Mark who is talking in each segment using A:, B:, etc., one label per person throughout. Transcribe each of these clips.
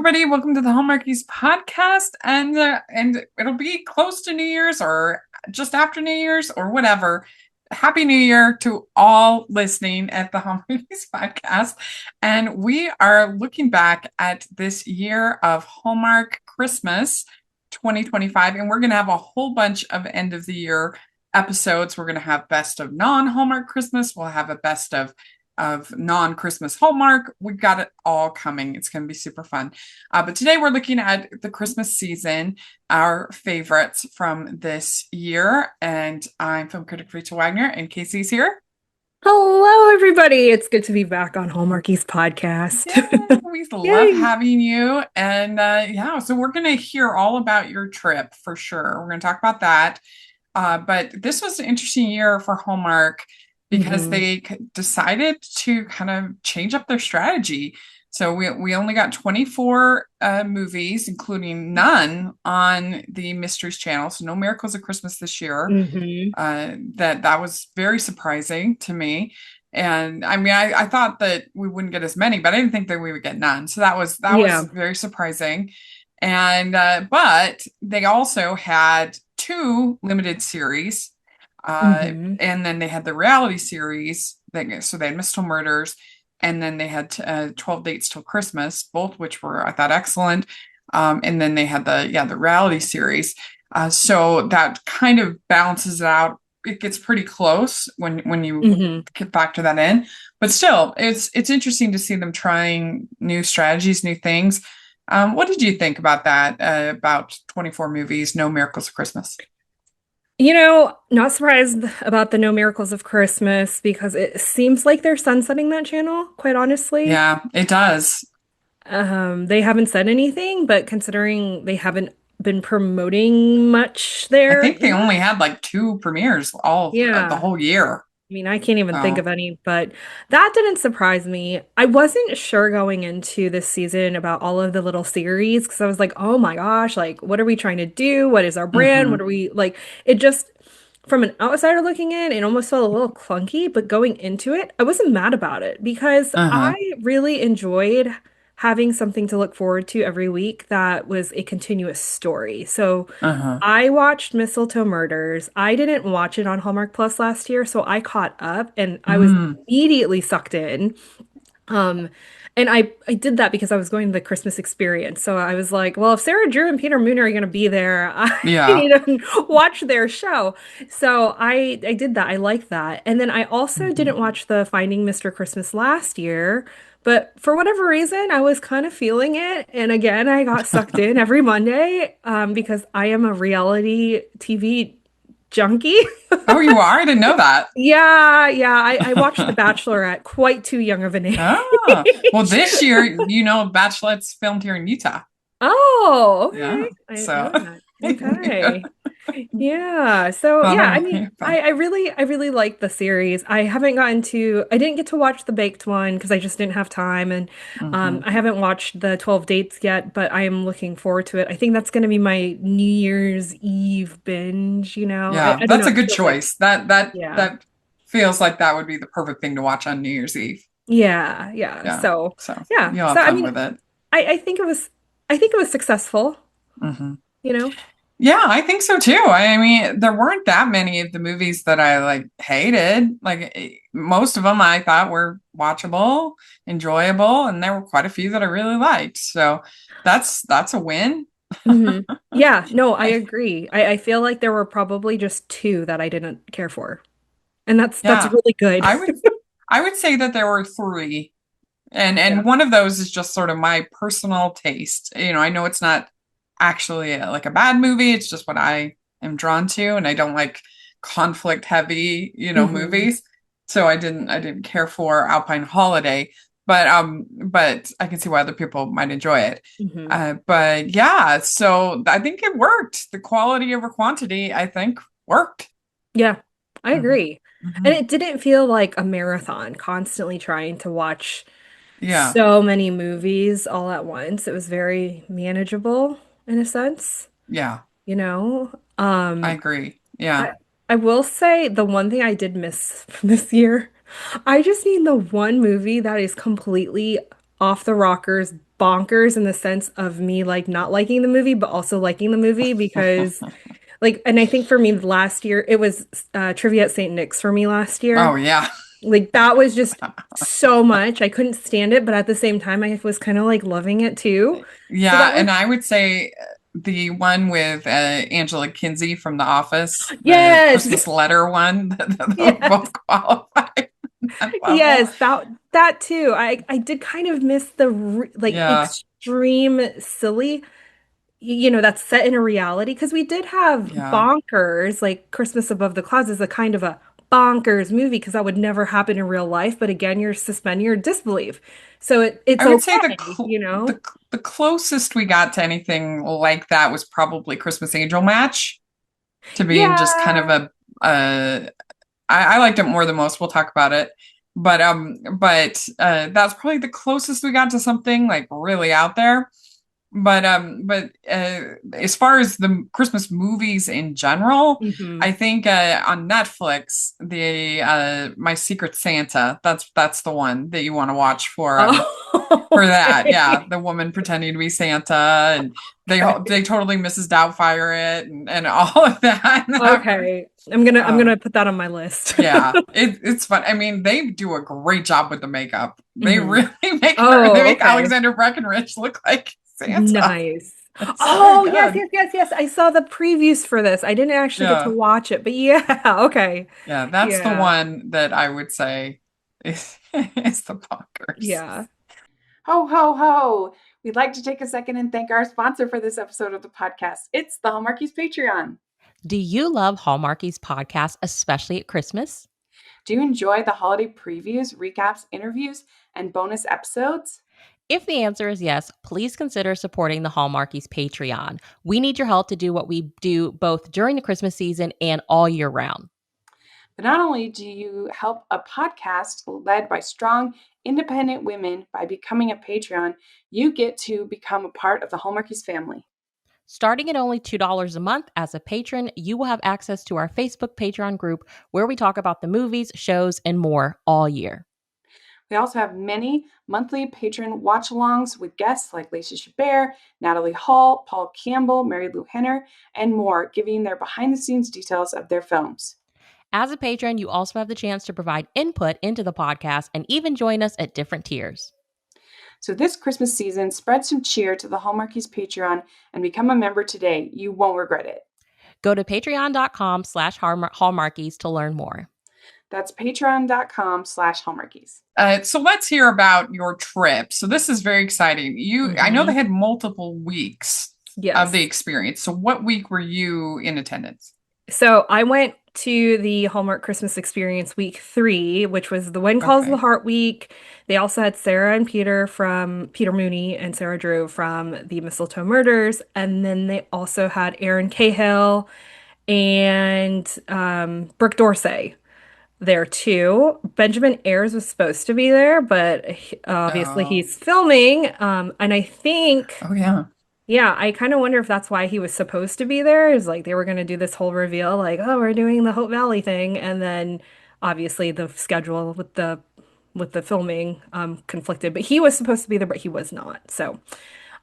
A: everybody. Welcome to the Hallmarkies podcast, and it'll be close to New Year's or just after New Year's or whatever. Happy New Year to all listening at the Hallmarkies podcast. And we are looking back at this year of Hallmark Christmas 2025, and we're going to have a whole bunch of end of the year episodes. We're going to have best of non-Hallmark Christmas. We'll have a best of non-Christmas Hallmark. We've got it all coming. It's going to be super fun. But today we're looking at the Christmas season, our favorites from this year. And I'm film critic Rachel Wagner, and Kaycee's here.
B: Hello, everybody. It's good to be back on Hallmarkies podcast.
A: Yeah, we love
B: Yay.
A: having you. And yeah, so we're going to hear all about your trip for sure. We're going to talk about that. But this was an interesting year for Hallmark because
B: hmm
A: they decided to kind of change up their strategy. So we only got 24 movies, including none on the Mysteries channel. So no Miracles of Christmas this year.
B: hmm
A: That was very surprising to me. And I mean, I thought that we wouldn't get as many, but I didn't think that we would get none. So that was
B: Yeah.
A: very surprising. And but they also had two limited series,
B: hmm
A: and then they had the reality series. So they had Mistletoe Murders, and then they had 12 Dates Till Christmas, both which were I thought excellent. And then they had the reality series. So that kind of balances it out. It gets pretty close when you
B: hmm
A: factor that in, but still, it's interesting to see them trying new strategies, new things. What did you think about that? About 24 movies, no Miracles of Christmas?
B: Not surprised about the No Miracles of Christmas because it seems like they're sunsetting that channel, quite honestly.
A: Yeah, it does.
B: They haven't said anything, but considering they haven't been promoting much
A: I
B: there,
A: think they only had like two premieres all the
B: yeah.
A: whole year.
B: I mean, I can't even think
A: So,
B: of any, but that didn't surprise me. I wasn't sure going into this season about all of the little series because I was like, oh my gosh, like, what are we trying to do? What is our brand? What
A: mhm.
B: are we like? It just, from an outsider looking in, it almost felt a little clunky, but going into it, I wasn't mad about it because I
A: Uh-huh.
B: really enjoyed having something to look forward to every week that was a continuous story. So,
A: Uh-huh.
B: I watched Mistletoe Murders. I didn't watch it on Hallmark Plus last year, so I caught up and I was
A: Mm.
B: immediately sucked in. Um, and I did that because I was going to the Christmas experience. So I was like, well, if Sarah Drew and Peter Moon are going to be there, I
A: Yeah.
B: need to watch their show. So I did that. I like that. And then I also
A: Mhm.
B: didn't watch the Finding Mr. Christmas last year. But for whatever reason, I was kind of feeling it. And again, I got sucked in every Monday because I am a reality TV junkie.
A: Oh, you are? I didn't know that.
B: Yeah, yeah. I watched The Bachelor at quite too young of an
A: Ah, well,
B: age.
A: this year, Bachelette's filmed here in Utah.
B: Oh,
A: Yeah.
B: okay. I didn't
A: So,
B: know that.
A: yeah.
B: Okay. Yeah. So
A: Thought
B: yeah,
A: it
B: I
A: might
B: mean,
A: be fun.
B: I really like the series. I didn't get to watch the baked one because I just didn't have time. And
A: Hmm.
B: I haven't watched the 12 dates yet, but I am looking forward to it. I think that's gonna be my New Year's Eve binge, you know.
A: Yeah,
B: I don't
A: that's
B: know.
A: a
B: It
A: good
B: feels like,
A: choice. That
B: yeah.
A: that feels like that would be the perfect thing to watch on New Year's Eve.
B: Yeah, yeah.
A: Yeah.
B: So
A: So
B: yeah.
A: you'll
B: So
A: have
B: I
A: fun
B: mean,
A: with it.
B: I think it was successful,
A: Hmm.
B: you know.
A: Yeah, I think so too. I mean, there weren't that many of the movies that I like hated. Like most of them I thought were watchable, enjoyable, and there were quite a few that I really liked. So that's a win.
B: hmm Yeah, no, I
A: I,
B: agree. I feel like there were probably just two that I didn't care for. And that's
A: yeah.
B: really good.
A: I would I would say that there were three. And
B: Yeah.
A: one of those is just sort of my personal taste. I know it's not actually like a bad movie. It's just what I am drawn to, and I don't like conflict heavy,
B: hmm
A: movies. So I didn't care for Alpine Holiday, but I can see why other people might enjoy it.
B: hmm
A: But yeah, so I think it worked. The quality over quantity, I think, worked.
B: Yeah, I
A: Hmm.
B: agree. And
A: Hmm.
B: it didn't feel like a marathon, constantly trying to watch
A: Yeah,
B: so many movies all at once. It was very manageable in a sense,
A: yeah,
B: you know?
A: I agree. Yeah.
B: I I will say the one thing I did miss from this year, I just need the one movie that is completely off the rockers, bonkers in the sense of me like not liking the movie, but also liking the movie because like, and I think for me last year, it was Trivia at St. Nick's for me last
A: Oh
B: year.
A: yeah.
B: Like that was just so much. I couldn't stand it, but at the same time, I was kind of like loving it too. So
A: Yeah,
B: that was,
A: and I would say the one with Angela Kinsey from The Office, the
B: yes,
A: Christmas letter one, those
B: yes,
A: both qualify at that level.
B: yes, that too. I did kind of miss the like
A: Yeah,
B: extreme silly, that's set in a reality because we did have
A: yeah.
B: Bonkers, like Christmas Above the Clouds is a kind of a bonkers movie because that would never happen in real life, but again, you're suspending your disbelief. So it's
A: I would say
B: okay, you know?
A: the closest we got to anything like that was probably Christmas Angel Match, to being just kind of
B: Yeah.
A: uh I liked it more than most. We'll talk about it. But that's probably the closest we got to something like really out there. But as far as the Christmas movies in general,
B: Hmm.
A: I think on Netflix, the My Secret Santa, that's the one that you want to watch
B: Oh,
A: for that. Yeah,
B: okay.
A: the woman pretending to be Santa, and they totally Mrs. Doubtfire it, and all of that.
B: Okay. I'm
A: Um,
B: gonna put that on my list.
A: yeah, it's fun. I mean, they do a great job with the makeup. They
B: Hmm.
A: really they
B: Oh,
A: make
B: okay.
A: Alexander Breckenridge look like Santa.
B: Nice.
A: It's very
B: Oh, yes,
A: good.
B: yes, yes, yes. I saw the previews for this. I didn't actually get to
A: Yeah.
B: watch it, but yeah, okay.
A: Yeah, that's the
B: Yeah.
A: one that I would say is the bonkers.
B: Yeah.
C: Ho, ho, ho! We'd like to take a second and thank our sponsor for this episode of the podcast. It's the Hallmarkies Patreon.
D: Do you love Hallmarkies podcast, especially at Christmas?
C: Do you enjoy the holiday previews, recaps, interviews, and bonus episodes?
D: If the answer is yes, please consider supporting the Hallmarkies Patreon. We need your help to do what we do both during the Christmas season and all year round.
C: But not only do you help a podcast led by strong, independent women by becoming a Patreon, you get to become a part of the Hallmarkies family.
D: Starting at only $2 a month as a patron, you will have access to our Facebook Patreon group where we talk about the movies, shows, and more all year.
C: We also have many monthly patron watch-alongs with guests like Lacey Chabert, Natalie Hall, Paul Campbell, Mary Lou Henner, and more, giving their behind-the-scenes details of their films.
D: As a patron, you also have the chance to provide input into the podcast and even join us at different tiers.
C: So this Christmas season, spread some cheer to the Hallmarkies Patreon and become a member today. You won't regret it.
D: Go to patreon.com/Hallmarkies to learn more.
C: That's patreon.com/Hallmarkies.
A: So let's hear about your trip. So this is very exciting. I know they had multiple weeks of the
B: Yes.
A: experience. So what week were you in attendance?
B: So I went to the Hallmark Christmas Experience week 3, which was the When Calls the
A: Okay.
B: Heart week. They also had Sarah and Peter from Peter Mooney and Sarah Drew from the Mistletoe Murders. And then they also had Aaron Cahill and Brooke Dorsey there too. Benjamin Ayres was supposed to be there, but obviously
A: Oh,
B: he's filming. And I think.
A: oh yeah.
B: Yeah, I kind of wonder if that's why he was supposed to be there. Is like they were going to do this whole reveal, like, oh, we're doing the Hope Valley thing, and then obviously the schedule with the filming conflicted. But he was supposed to be there, but he was not. So,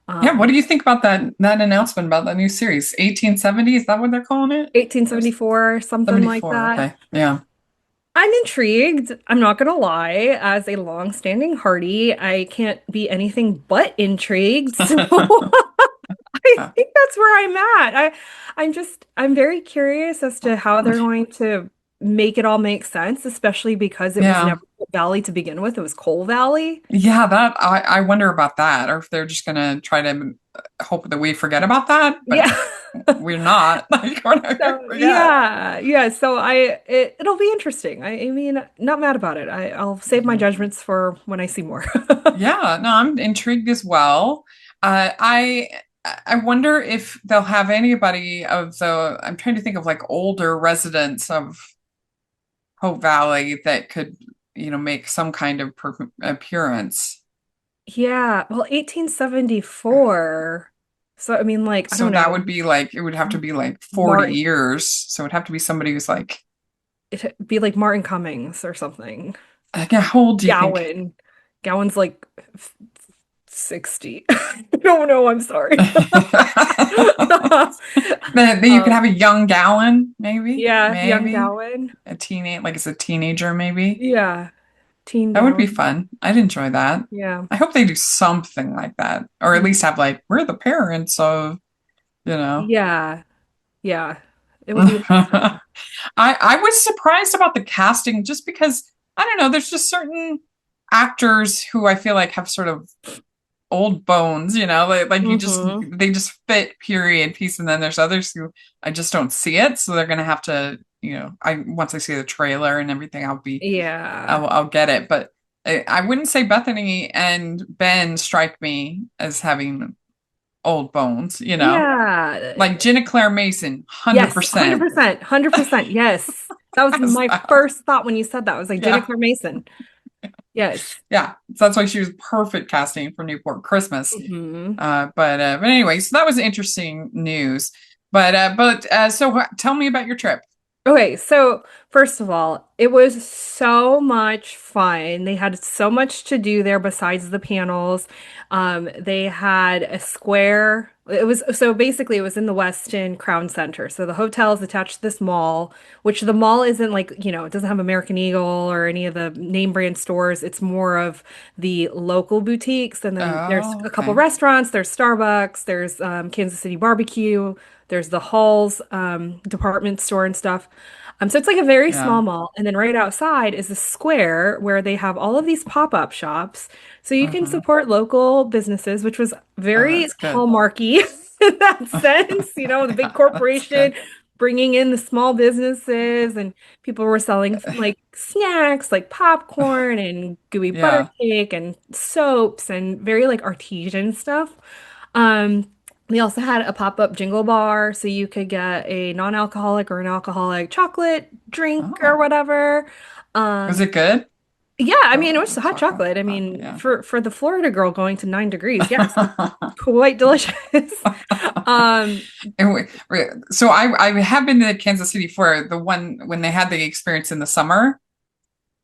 A: Yeah, what
B: um,
A: do you think about that announcement about that new series? 1870, is that what they're calling it? Or
B: 1874, something like
A: 74.
B: that.
A: Okay. Yeah.
B: I'm intrigued. I'm not gonna lie. As a long-standing Hardy, I can't be anything but intrigued. So I think that's where I'm at. I'm very curious as to how they're going to make it all make sense, especially because it was
A: Yeah.
B: never Coal Valley to begin with. It was Coal Valley.
A: Yeah, that I wonder about that, or if they're just gonna try to hope that we forget about that, but
B: Yeah.
A: we're not. Like we're not gonna
B: So
A: forget.
B: yeah, yeah. So it'll be interesting. I mean, not mad about it. I'll save my
A: Yeah.
B: judgments for when I see more.
A: Yeah, no, I'm intrigued as well. I wonder if they'll have anybody of the I'm trying to think of like older residents of Hope Valley that could, make some kind of appearance.
B: Yeah, well, 1874. So I mean, like, I
A: So
B: don't
A: that
B: know,
A: would be like it would have to be like 40
B: Martin.
A: years. So it'd have to be somebody who's like,
B: It'd be like Martin Cummings or something.
A: yeah, how old do you think?
B: Gowan. Gowan's like 60. No, no, I'm sorry.
A: Then you could have
B: Um,
A: a young Gallon, maybe,
B: yeah, young
A: maybe
B: Gowan.
A: a teenage, like it's a teenager, maybe.
B: Yeah, teen
A: That would be
B: Gowan.
A: fun. I'd enjoy that.
B: Yeah.
A: I hope they do something like that, or at
B: Mhm.
A: least have like we're the parents of, you know.
B: Yeah. Yeah. It would be interesting.
A: I was surprised about the casting just because I don't know, there's just certain actors who I feel like have sort of old bones, like you just
B: Hmm.
A: they just fit period piece, and then there's others who I just don't see it, so they're gonna have to, I once I see the trailer and everything,
B: Yeah.
A: I'll get it, but I wouldn't say Bethany and Ben strike me as having old bones.
B: Yeah.
A: Like Jenna Claire Mason,
B: Yes,
A: 100%.
B: 100%. 100%. Yes. That was
A: As
B: my
A: that.
B: first thought when you said that. I was like,
A: Yeah.
B: Jennifer Mason. Yes.
A: Yeah. So that's why she was perfect casting for Newport Christmas.
B: Hmm.
A: But anyway, so that was interesting news. So tell me about your trip.
B: Okay, so first of all, it was so much fun. They had so much to do there besides the panels. They had a square. It was so basically it was in the Westin Crown Center. So the hotel is attached to this mall, which the mall isn't like, it doesn't have American Eagle or any of the name brand stores. It's more of the local boutiques. And then there's
A: Oh,
B: a couple
A: okay.
B: restaurants, there's Starbucks, there's Kansas City Barbecue. There's the Halls department store and stuff. So it's like a very
A: Yeah.
B: small mall. And then right outside is a square where they have all of these pop-up shops. So you can
A: Uh-huh.
B: support local businesses, which was
A: Oh,
B: very
A: that's good.
B: Hallmarky in that sense. The big
A: That's
B: corporation
A: good.
B: bringing in the small businesses, and people were selling like snacks like popcorn and gooey butter
A: Yeah.
B: cake and soaps and very like artesian stuff. They also had a pop-up jingle bar, so you could get a non-alcoholic or an alcoholic chocolate drink or
A: Oh,
B: whatever.
A: was
B: Um,
A: it good?
B: yeah, I mean, it was hot
A: Chocolate.
B: chocolate. I
A: Oh,
B: mean,
A: yeah.
B: for the Florida girl going to 9 degrees, yes, quite delicious. Um,
A: So I have been to Kansas City for the one when they had the experience in the summer.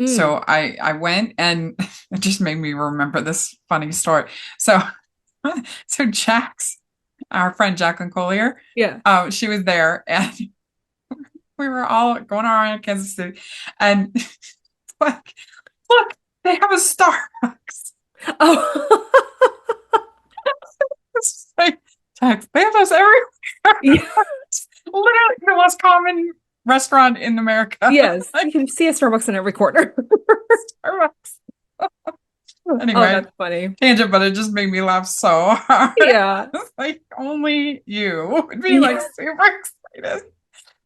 B: mm,
A: So I went, and it just made me remember this funny story. So so our friend Jacqueline Collier,
B: yeah.
A: she was there, and we were all going around Kansas City, and like, look, they have a Starbucks.
B: Oh,
A: It's like, Jax, they have those everywhere.
B: yeah,
A: It's literally the most common restaurant in America.
B: yes. You
A: Like
B: can see a Starbucks in every corner.
A: Starbucks.
B: Oh,
A: Anyway,
B: that's funny.
A: tangent, but it just made me laugh so hard.
B: Yeah.
A: It's like only you would be like
B: Yeah.
A: super excited.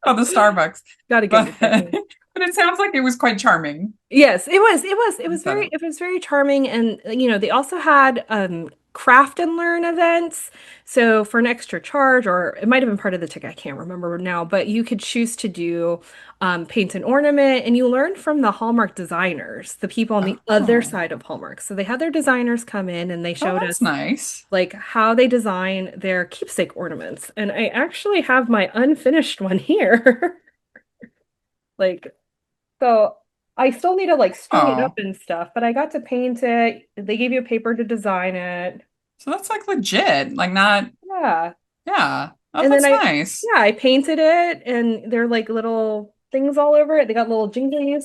A: Oh, the Starbucks.
B: Got to get
A: But
B: your
A: but
B: Tiffany.
A: it sounds like it was quite charming.
B: Yes, it was. It was. It was
A: Said
B: very.
A: it.
B: It was very charming, and they also had craft and learn events. So for an extra charge, or it might have been part of the ticket. I can't remember now, but you could choose to do paint and ornament, and you learn from the Hallmark designers, the people on the other
A: Oh,
B: side of Hallmark. So they had their designers come in, and they
A: oh,
B: showed
A: that's
B: us
A: nice.
B: like how they design their keepsake ornaments. And I actually have my unfinished one here. Like. So I still need to like string it up
A: Oh,
B: and stuff, but I got to paint it. They gave you a paper to design it.
A: so that's like legit, like not,
B: Yeah.
A: yeah. Oh,
B: And then
A: that's nice.
B: yeah, I painted it and they're like little things all over it. They got little jinglies.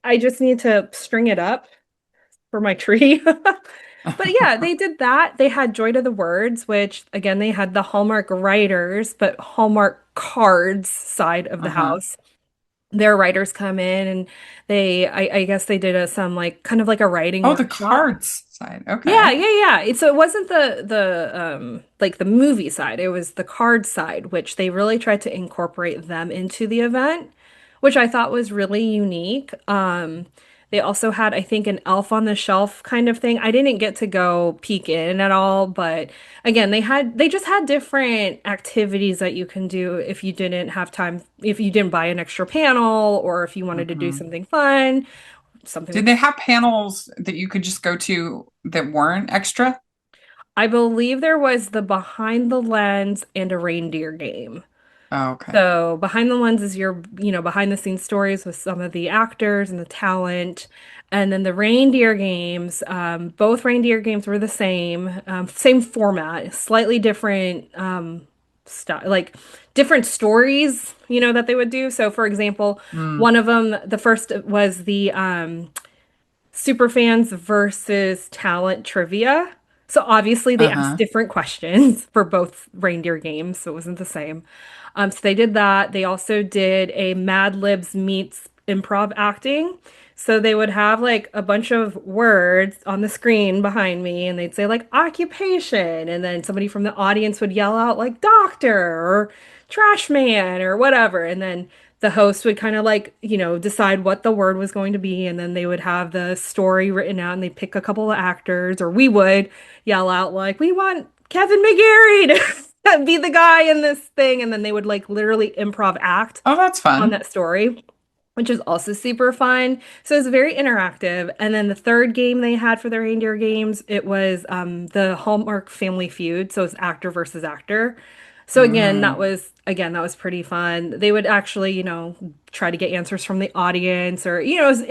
B: I just need to string it up for my tree. But yeah, they did that. They had Joy to the Words, which again, they had the Hallmark writers, but Hallmark cards side of the
A: Uh-huh.
B: house. Their writers come in and I guess they did some like kind of like a writing
A: Oh, the
B: workshop.
A: cards side.
B: Yeah,
A: Okay.
B: yeah, yeah. So it wasn't the like the movie side. It was the card side, which they really tried to incorporate them into the event, which I thought was really unique. They also had, I think, an elf on the shelf kind of thing. I didn't get to go peek in at all, but again, they just had different activities that you can do if you didn't have time, if you didn't buy an extra panel, or if you wanted to do
A: Hmm.
B: something fun, something
A: Did
B: with
A: they have panels that you could just go to that weren't extra?
B: I believe there was the behind the lens and a reindeer game.
A: Oh, okay.
B: So behind the lens is your, behind the scenes stories with some of the actors and the talent. And then the reindeer games, both reindeer games were the same format, slightly different style, like different stories, that they would do. So for example,
A: Mm.
B: one of them, the first was the Superfans versus talent trivia. So obviously they asked
A: Uh-huh.
B: different questions for both reindeer games, so it wasn't the same. So they did that. They also did a Mad Libs meets improv acting. So they would have like a bunch of words on the screen behind me, and they'd say like occupation, and then somebody from the audience would yell out like doctor or trash man or whatever, and then the host would kind of like, decide what the word was going to be, and then they would have the story written out and they pick a couple of actors, or we would yell out like, we want Kevin McGarry to be the guy in this thing, and then they would like literally improv act
A: Oh, that's
B: on
A: fun.
B: that story, which is also super fun. So it's very interactive. And then the third game they had for the reindeer games, it was the Hallmark Family Feud. So it's actor versus actor. So
A: Mm.
B: again, that was pretty fun. They would actually, try to get answers from the audience, or, it was a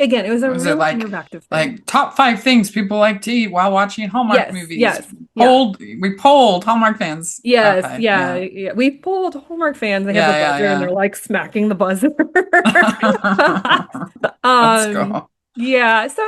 A: Was it
B: really interactive thing.
A: like top five things people like to eat while watching Hallmark
B: Yes,
A: movies?
B: yes, yeah.
A: We polled Hallmark fans.
B: Yes,
A: Okay,
B: yeah,
A: yeah.
B: yeah. We pulled Hallmark fans. They have the
A: Yeah,
B: buzzer and they're
A: yeah,
B: like smacking the buzzer.
A: yeah. That's
B: Um,
A: cool.
B: yeah, so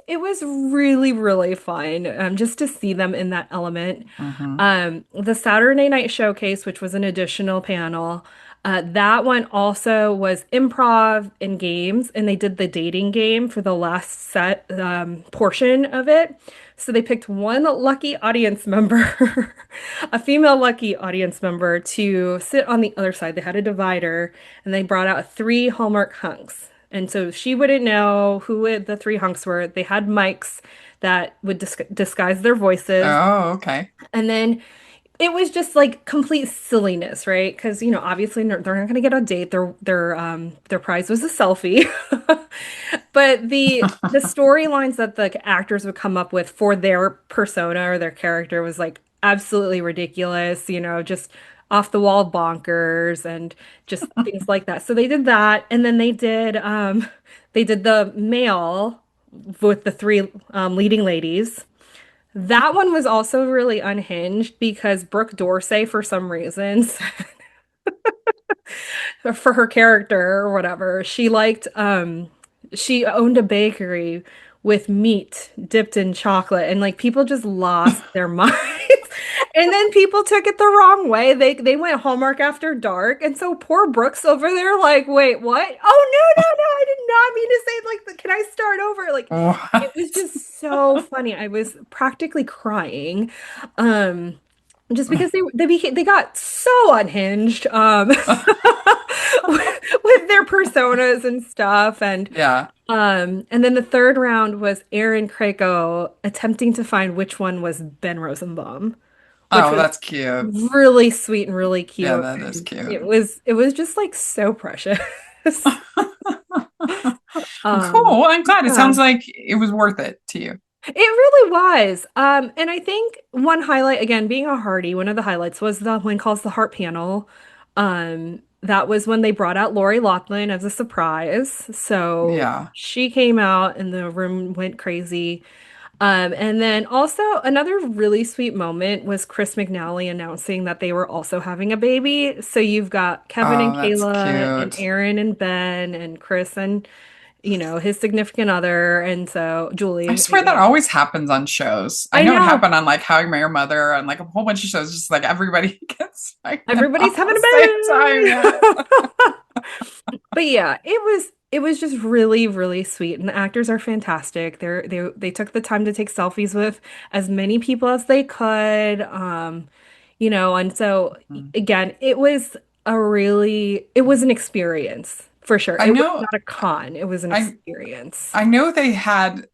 B: it was really, really fun, just to see them in that element.
A: Hmm.
B: The Saturday Night Showcase, which was an additional panel, that one also was improv and games, and they did the dating game for the last set portion of it. So they picked one lucky audience member, a female lucky audience member, to sit on the other side. They had a divider, and they brought out three Hallmark hunks. And so she wouldn't know the three hunks were. They had mics that would disguise their voices.
A: Oh, okay.
B: And then it was just like complete silliness, right? Because, obviously they're not going to get a date. Their prize was a selfie. But the storylines that the actors would come up with for their persona or their character was like absolutely ridiculous, just off the wall bonkers and just things like that. So they did that, and then they did the male with the three leading ladies. That one was also really unhinged because Brooke Dorsey, for some reasons, for her character or whatever, she owned a bakery with meat dipped in chocolate, and like people just lost their minds. And then people took it the wrong way. They went Hallmark After Dark, and so poor Brooks over there like, wait, what? Oh no, no, no, I did not mean to say it like can I start over? Like it was
A: What?
B: just so funny. I was practically crying. Um just because they got so unhinged with their personas and stuff,
A: Yeah.
B: and then the third round was Aaron Krakow attempting to find which one was Ben Rosenbaum, which
A: Oh,
B: was
A: that's cute.
B: really sweet and really
A: Yeah,
B: cute,
A: that is
B: and
A: cute.
B: it was just like so precious.
A: Well,
B: um
A: cool. I'm glad. It
B: yeah.
A: sounds like it was worth it to you.
B: It really was. And I think one highlight, again, being a Hardy, one of the highlights was the When Calls the Heart panel. That was when they brought out Lori Loughlin as a surprise. So
A: Yeah.
B: she came out and the room went crazy. And then also another really sweet moment was Chris McNally announcing that they were also having a baby. So you've got Kevin and
A: Oh, that's
B: Kayla and
A: cute.
B: Aaron and Ben and Chris and his significant other, and so
A: I
B: Julie.
A: swear that always happens on shows. I
B: I
A: know it
B: know.
A: happened on like How I Met Your Mother and like a whole bunch of shows, just like everybody gets pregnant
B: Everybody's
A: all
B: having
A: the
B: a
A: same time. Yeah.
B: baby. But yeah, it was just really, really sweet. And the actors are fantastic. They took the time to take selfies with as many people as they could. And so
A: Mhm.
B: again, it was an experience for sure.
A: I
B: It was
A: know
B: not a con, it was an
A: I
B: experience.
A: I know they had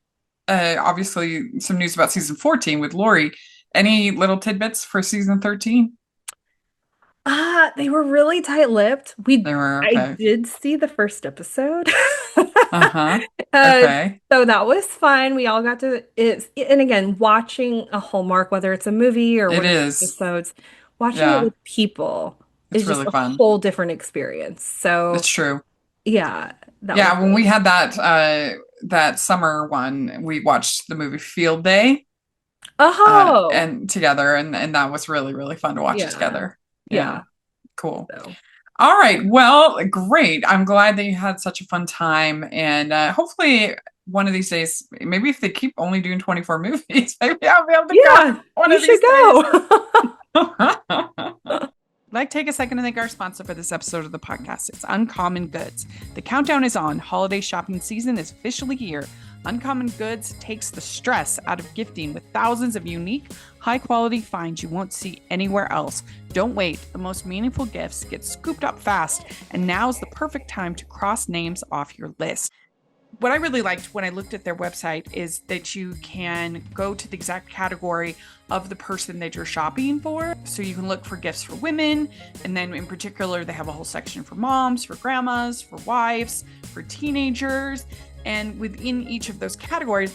A: obviously some news about season 14 with Lori. Any little tidbits for season 13?
B: They were really tight-lipped.
A: They were
B: I
A: okay.
B: did see the first episode.
A: Uh-huh.
B: Uh,
A: Okay.
B: so that was fun. We all got to and again, watching a Hallmark, whether it's a movie or
A: It
B: one of the
A: is.
B: episodes, watching it
A: Yeah.
B: with people.
A: It's
B: is just
A: really
B: a
A: fun.
B: whole different experience. So
A: It's true.
B: yeah, that was
A: Yeah, when
B: really
A: we
B: fun.
A: had that summer one, we watched the movie Field Day
B: Oh,
A: and together, and that was really, really fun to watch it
B: yeah.
A: together. Yeah,
B: Yeah.
A: cool.
B: So
A: All right. Well, great. I'm glad that you had such a fun time. And hopefully, one of these days, maybe if they keep only doing 24 movies, maybe I'll be able to go
B: yeah,
A: one
B: you
A: of
B: should
A: these days.
B: go.
A: I'd like to take a second to thank our sponsor for this episode of the podcast. It's Uncommon Goods. The countdown is on. Holiday shopping season is officially here. Uncommon Goods takes the stress out of gifting with thousands of unique, high-quality finds you won't see anywhere else. Don't wait. The most meaningful gifts get scooped up fast, and now is the perfect time to cross names off your list. What I really liked when I looked at their website is that you can go to the exact category of the person that you're shopping for. So you can look for gifts for women. And then in particular, they have a whole section for moms, for grandmas, for wives, for teenagers. And within each of those categories,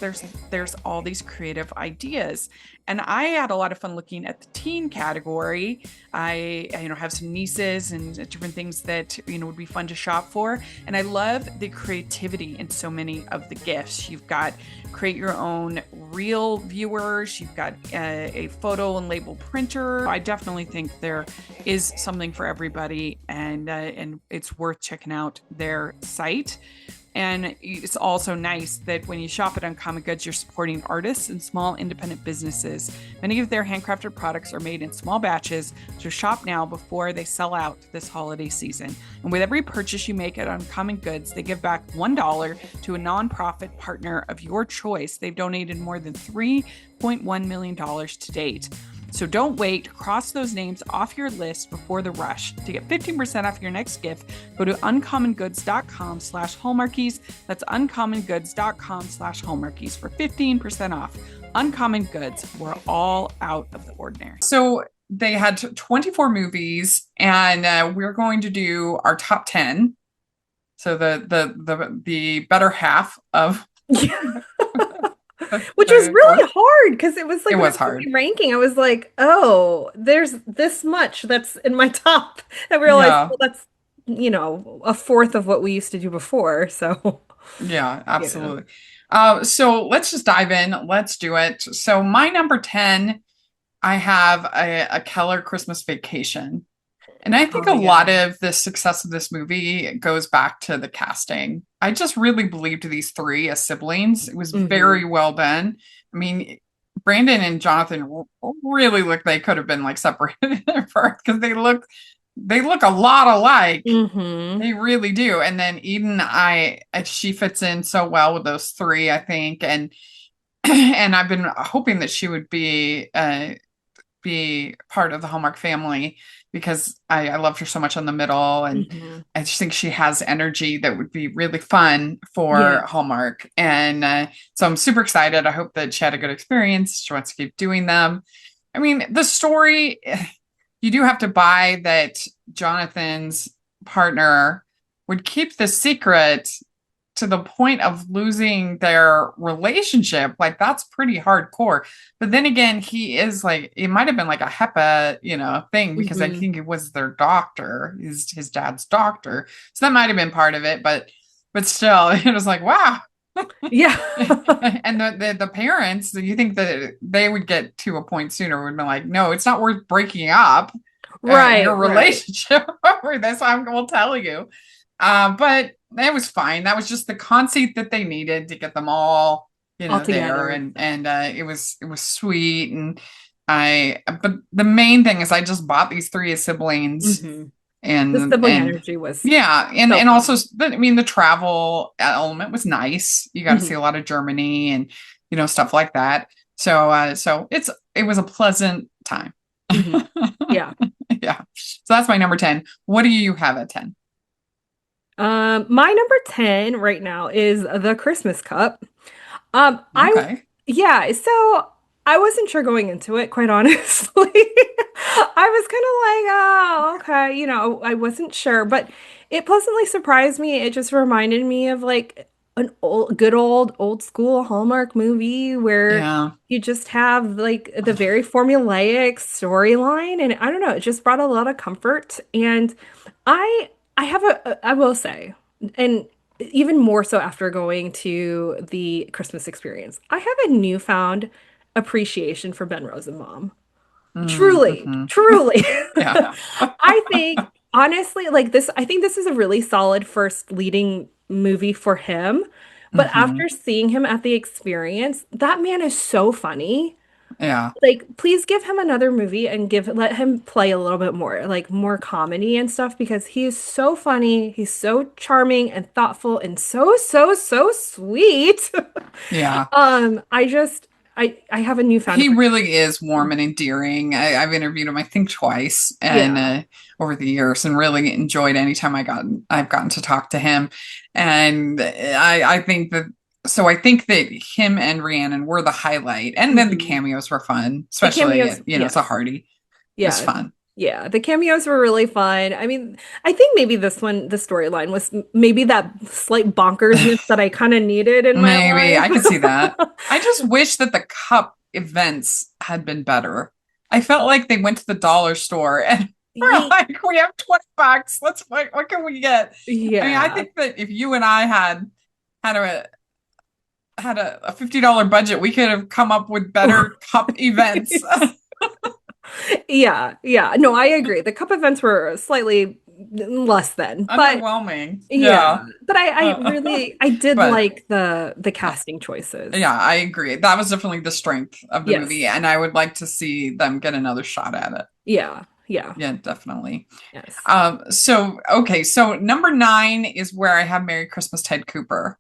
A: there's all these creative ideas. And I had a lot of fun looking at the teen category. I have some nieces and different things that would be fun to shop for. And I love the creativity in so many of the gifts. You've got create your own reel viewers. You've got a photo and label printer. I definitely think there is something for everybody, and it's worth checking out their site. And it's also nice that when you shop at Uncommon Goods, you're supporting artists and small independent businesses. Many of their handcrafted products are made in small batches, so shop now before they sell out this holiday season. And with every purchase you make at Uncommon Goods, they give back $1 to a nonprofit partner of your choice. They've donated more than $3.1 million to date. So don't wait. Cross those names off your list before the rush. To get 15% off your next gift, go to uncommongoods.com/Hallmarkies. That's uncommongoods.com/Hallmarkies for 15% off. Uncommon Goods. We're all out of the ordinary. So they had 24 movies, and we're going to do our top 10. So the better half of
B: Which was really hard because it was like
A: it
B: when I
A: was hard.
B: ranking, I was like, oh, there's this much that's in my top. I realized,
A: Yeah.
B: well, that's, a fourth of what we used to do before. So,
A: Yeah,
B: yeah.
A: absolutely. So let's just dive in. Let's do it. So my number 10, I have a Keller Christmas Vacation. And I think
B: Oh,
A: a lot
B: yeah.
A: of the success of this movie goes back to the casting. I just really believed these three as siblings. It was
B: Hmm.
A: very well done. I mean, Brandon and Jonathan really look they could have been like separated at birth because they look a lot alike.
B: Hmm.
A: They really do. And then Eden, she fits in so well with those three, I think. And and I've been hoping that she would be part of the Hallmark family because I loved her so much on the middle, and
B: Hmm.
A: I just think she has energy that would be really fun
B: Yeah.
A: for Hallmark. And so I'm super excited. I hope that she had a good experience. She wants to keep doing them. I mean, the story, you do have to buy that Jonathan's partner would keep the secret to the point of losing their relationship. Like that's pretty hardcore. But then again, he is like it might have been like a HEPA, thing because I
B: Hmm.
A: think it was their doctor, his dad's doctor. So that might have been part of it, but still, it was like, wow.
B: Yeah.
A: And the parents, you think that they would get to a point sooner, would be like, no, it's not worth breaking up your
B: Right, right.
A: relationship over this. I will tell you. But that was fine. That was just the conceit that they needed to get them all,
B: All
A: there,
B: together.
A: and it was sweet. And but the main thing is I just bought these three as siblings,
B: Hmm. The
A: and
B: sibling energy was
A: yeah, and
B: so
A: and also,
B: fun.
A: I mean, the travel element was nice. You got to see
B: Hmm.
A: a lot of Germany and stuff like that. So it was a pleasant time.
B: Hmm. Yeah.
A: Yeah. So that's my number 10. What do you have at 10?
B: My number 10 right now is the Christmas cup. Um, I,
A: Okay.
B: yeah, so I wasn't sure going into it, quite honestly. I was kind of like, oh, okay, I wasn't sure, but it pleasantly surprised me. It just reminded me of like an good old school Hallmark movie where
A: Yeah.
B: you just have like the very formulaic storyline, and I don't know, it just brought a lot of comfort. And I have I will say, and even more so after going to the Christmas experience, I have a newfound appreciation for Ben Rosenbaum. Truly,
A: Mm-hmm.
B: truly.
A: Yeah.
B: I think honestly, like this, I think this is a really solid first leading movie for him. But
A: Hmm.
B: after seeing him at the experience, that man is so funny.
A: Yeah.
B: Like, please give him another movie and let him play a little bit more, like more comedy and stuff, because he is so funny. He's so charming and thoughtful and so sweet.
A: Yeah.
B: I just I have a newfound
A: He really
B: appreciation.
A: is warm and endearing. I've interviewed him, I think, twice and
B: Yeah.
A: over the years, and really enjoyed any time I've gotten to talk to him. And I think that so I think that him and Rhiannon were the highlight, and then the
B: Mhm.
A: cameos were fun,
B: The
A: especially
B: cameos,
A: it's a
B: yes.
A: Hardy. It was
B: Yeah.
A: fun.
B: Yeah. The cameos were really fun. I mean, I think maybe this one, the storyline was maybe that slight bonkersness that I kind of needed in my
A: Maybe I could see that.
B: life.
A: I just wish that the cup events had been better. I felt like they went to the dollar store and we're
B: Ye-
A: like, we have $20. What can we get? I mean, I
B: Yeah.
A: think that if you and I had a $50 budget, we could have come up with better cup events.
B: Yeah. Yeah. No, I agree. The cup events were slightly less than, but
A: Underwhelming.
B: yeah.
A: Yeah.
B: But I
A: Uh,
B: really I did
A: but
B: like the
A: uh,
B: casting choices.
A: yeah, I agree. That was definitely the strength of the movie,
B: Yes.
A: and I would like to see them get another shot at it.
B: Yeah. Yeah.
A: Yeah, definitely.
B: Yes.
A: So okay, so number 9 is where I have Merry Christmas, Ted Cooper.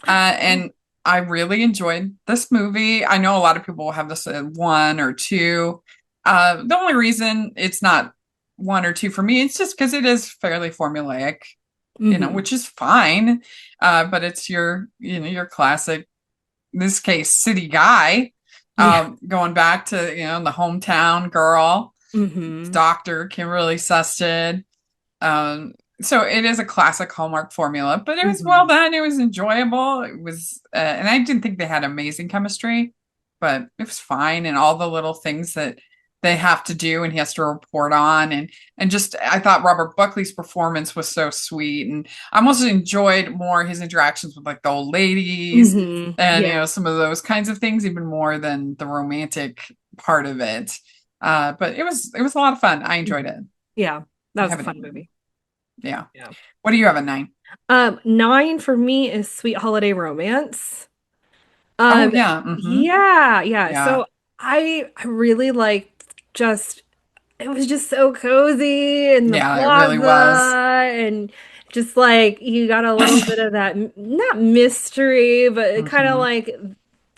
A: And I really enjoyed this movie. I know a lot of people will have this at 1 or 2. The only reason it's not 1 or 2 for me, it's just because it is fairly formulaic,
B: Hmm.
A: which is fine. But it's your classic, in this case, city guy,
B: Yeah.
A: going back to, the hometown girl,
B: Hmm.
A: doctor, Kimberly Susted. Um, so it is a classic Hallmark formula, but it was well
B: Hmm.
A: done. It was enjoyable. It was, and I didn't think they had amazing chemistry, but it was fine. And all the little things that they have to do, and he has to report on, and just I thought Robert Buckley's performance was so sweet, and I almost enjoyed more his interactions with like the old ladies,
B: Hmm.
A: and
B: Yeah.
A: some of those kinds of things, even more than the romantic part of it. But it was a lot of fun. I enjoyed it.
B: Yeah. That
A: I
B: was a
A: have
B: fun
A: it.
B: movie.
A: Yeah.
B: Yeah.
A: What do you have at 9?
B: Nine for me is Sweet Holiday Romance.
A: Oh
B: Um,
A: yeah. Mm-hmm.
B: yeah, yeah.
A: Yeah.
B: So I really liked just it was just so cozy in the
A: Yeah, it really was.
B: plaza and just like you got a little bit of that not mystery, but kind of
A: Hmm.
B: like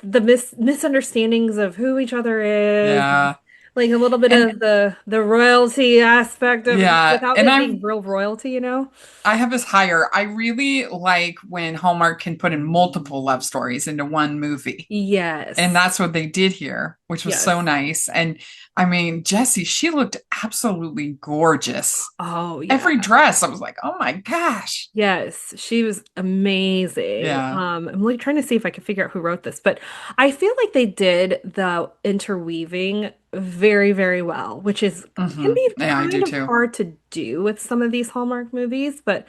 B: the misunderstandings of who each other is,
A: Yeah.
B: like a little bit
A: And
B: of the royalty aspect of
A: yeah,
B: without
A: and
B: it
A: I
B: being real royalty, you know?
A: I have this higher. I really like when Hallmark can put in multiple love stories into one movie. And
B: Yes.
A: that's what they did here, which was so
B: Yes.
A: nice. And I mean, Jessie, she looked absolutely gorgeous.
B: Oh, yeah.
A: Every dress, I was like, oh my gosh.
B: Yes, she was amazing.
A: Yeah.
B: I'm like trying to see if I can figure out who wrote this, but I feel like they did the interweaving very well, which is can
A: Hmm.
B: be
A: Yeah, I do
B: kind of
A: too.
B: hard to do with some of these Hallmark movies, but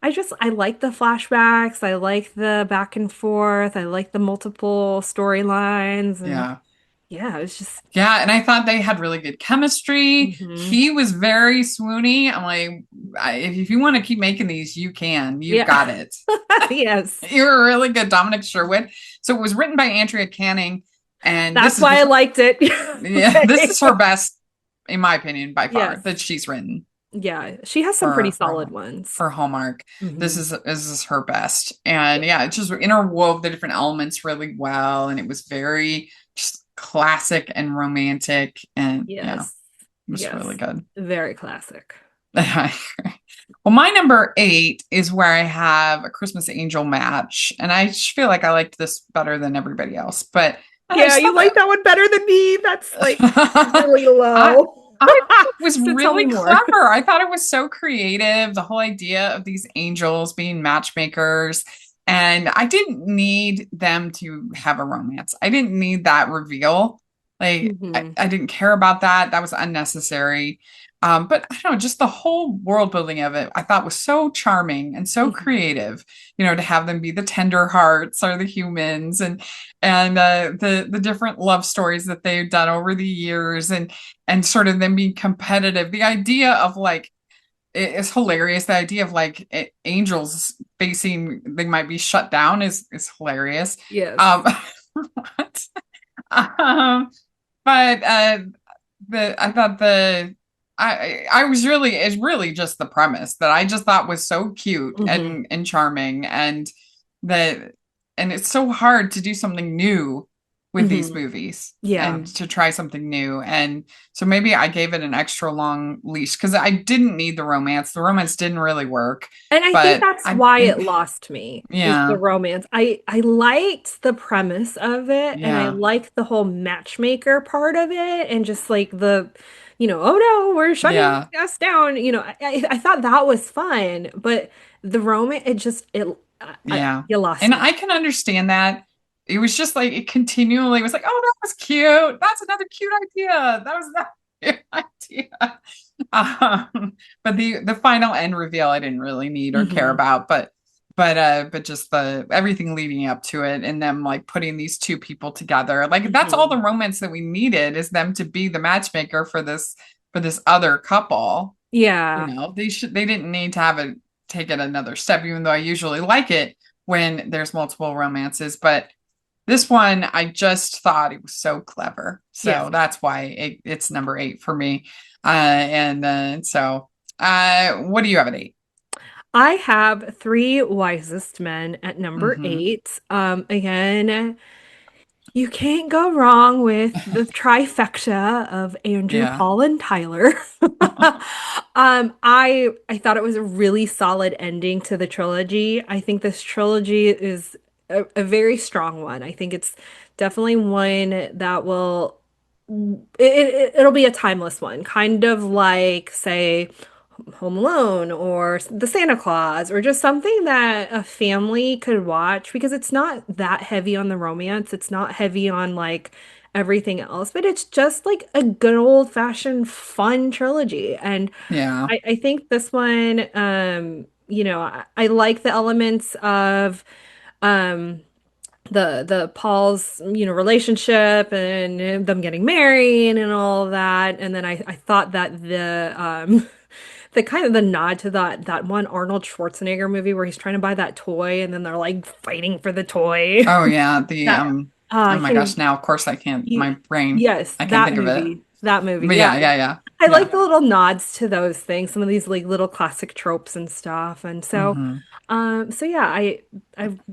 B: I like the flashbacks, I like the back and forth, I like the multiple storylines, and
A: Yeah.
B: yeah, it was just
A: Yeah, and I thought they had really good chemistry.
B: hmm.
A: He was very swoony. I'm like, if you want to keep making these, you can. You've
B: Yeah.
A: got it.
B: Yes.
A: You were really good, Dominic Sherwood. So it was written by Andrea Canning, and this
B: That's
A: is
B: why I liked it.
A: yeah, this
B: Okay.
A: is her best, in my opinion, by far
B: Yes.
A: that she's written
B: Yeah, she has some pretty
A: for
B: solid ones.
A: Hallmark. This
B: Hmm.
A: is her best, and
B: Yeah.
A: yeah, it just interwove the different elements really well, and it was very just classic and romantic, and yeah,
B: Yes.
A: it was really
B: Yes.
A: good.
B: Very classic.
A: Well, my number 8 is where I have a Christmas Angel match, and I just feel like I liked this better than everybody else, but I
B: Yeah,
A: just
B: you
A: thought
B: like that one better than me. That's like
A: that
B: really
A: I
B: low.
A: I thought it was
B: So tell me
A: really
B: more.
A: clever. I thought it was so creative. The whole idea of these angels being matchmakers, And I didn't need them to have a romance. I didn't need that reveal. Like,
B: Hmm.
A: I didn't care about that. That was unnecessary. But I don't know, just the whole world building of it, I thought was so charming and so
B: Hmm.
A: creative, to have them be the tender hearts or the humans and the different love stories that they've done over the years and sort of them being competitive. The idea of like it's hilarious. The idea of like angels facing they might be shut down is hilarious.
B: Yes.
A: Um, what? Um, but the I thought the I was really it's really just the premise that I just thought was so cute
B: Hmm.
A: and charming that and it's so hard to do something new with these
B: Hmm.
A: movies
B: Yeah.
A: and to try something new. And so maybe I gave it an extra long leash because I didn't need the romance. The romance didn't really work,
B: And I think
A: but
B: that's why it
A: it
B: lost me is the
A: yeah,
B: romance. I liked the premise of it and I
A: yeah,
B: liked the whole matchmaker part of it and just like oh no, we're shutting
A: yeah.
B: us down. I thought that was fun, but the romance it just it
A: Yeah.
B: you lost
A: And
B: me.
A: I can understand that. It was just like it continually was like, oh, that was cute. That's another cute idea. That was another cute idea. But the final end reveal I didn't really need or care
B: Hmm.
A: about, but just the everything leading up to it and them like putting these two people together. Like that's all
B: Hmm.
A: the romance that we needed is them to be the matchmaker for this other couple.
B: Yeah.
A: They didn't need to have it take it another step, even though I usually like it when there's multiple romances. But this one, I just thought it was so clever.
B: Yeah.
A: So that's why it's number 8 for me. And so what do you have at 8?
B: I have Three Wisest Men at number
A: Mm-hmm.
B: 8. Again, you can't go wrong with the trifecta of Andrew,
A: Yeah.
B: Paul, and Tyler. I thought it was a really solid ending to the trilogy. I think this trilogy is a very strong one. I think it's definitely one that it'll be a timeless one, kind of like, say, Home Alone or The Santa Claus or just something that a family could watch because it's not that heavy on the romance. It's not heavy on like everything else, but it's just like a good old-fashioned fun trilogy. And
A: Yeah.
B: I think this one, I like the elements of um the Paul's, relationship and them getting married and all of that. And then I thought that the kind of the nod to that one Arnold Schwarzenegger movie where he's trying to buy that toy and then they're like fighting for the toy.
A: Oh yeah. The
B: That
A: oh
B: I
A: my
B: can't
A: gosh,
B: even
A: now of course I can't
B: you
A: my brain
B: yes,
A: I can't
B: that
A: think of it.
B: movie. That movie.
A: But
B: Yeah.
A: yeah, yeah, yeah.
B: I
A: Yeah.
B: like the little nods to those things, some of these like little classic tropes and stuff. And
A: Mm-hmm.
B: so yeah, I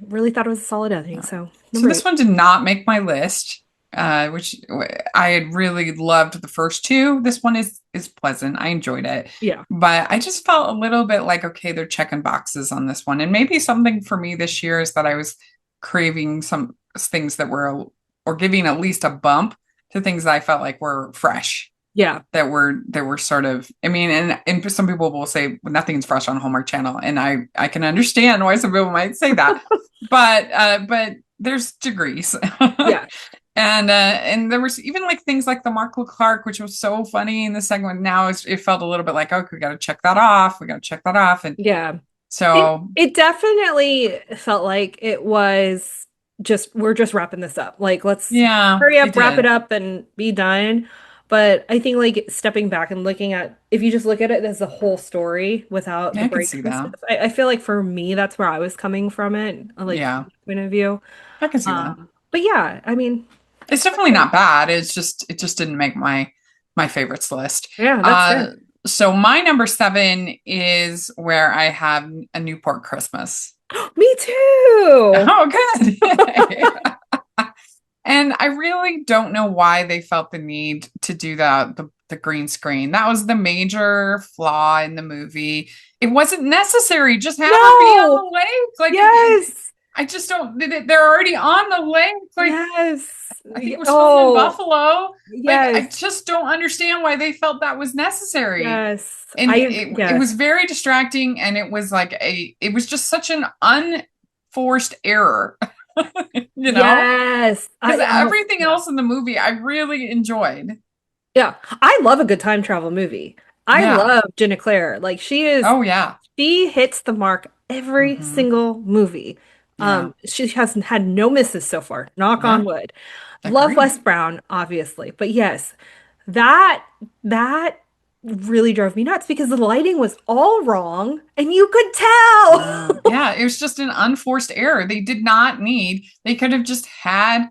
B: really thought it was a solid ending. So
A: So
B: number
A: this
B: 8.
A: one did not make my list, which I had really loved the first two. This one is pleasant. I enjoyed it,
B: Yeah.
A: but I just felt a little bit like okay, they're checking boxes on this one, and maybe something for me this year is that I was craving some things that were or giving at least a bump to things that I felt like were fresh.
B: Yeah.
A: That were sort of I mean and some people will say well, nothing's fresh on Hallmark Channel and I can understand why some people might say that but there's degrees
B: Yeah.
A: and there was even like things like the Mark Clark which was so funny in the second one now it felt a little bit like oh we got to check that off and
B: Yeah. It
A: so
B: it definitely felt like it was just we're just wrapping this up. Like let's
A: yeah
B: hurry
A: it
B: up, wrap it
A: did
B: up and be done. But I think like stepping back and looking at if you just look at it as a whole story without
A: yeah
B: the
A: I can
B: breaks
A: see
B: and stuff,
A: that
B: I feel like for me that's where I was coming from it, like
A: yeah
B: point of view.
A: I can see that.
B: But yeah, I mean,
A: It's definitely not bad. It just didn't make my favorites list.
B: yeah, that's
A: Uh,
B: fair.
A: so my number 7 is where I have a Newport Christmas.
B: Me too.
A: Oh, good. And I really don't know why they felt the need to do the green screen. That was the major flaw in the movie. It wasn't necessary. Just have her be on
B: No.
A: the lake. Like
B: Yes.
A: I just don't. They're already on the lake. Like
B: Yes.
A: I think it was filmed in
B: Oh,
A: Buffalo. Like, I
B: yes.
A: just don't understand why they felt that was necessary.
B: Yes.
A: And it was
B: Yes.
A: very distracting. And it was like it was just such an unforced error. You know?
B: Yes.
A: Because everything else in the movie I really enjoyed.
B: Yeah. I love a good time travel movie. I
A: Yeah.
B: love Jenna Claire. Like
A: Oh, yeah.
B: she hits the mark every
A: Mm-hmm.
B: single movie.
A: Yeah.
B: She hasn't had no misses so far. Knock on
A: Yeah.
B: wood. Love
A: Agreed.
B: Wes Brown, obviously. But yes, that really drove me nuts because the lighting was all wrong and you could tell.
A: Yeah, it was just an unforced error. They could have just had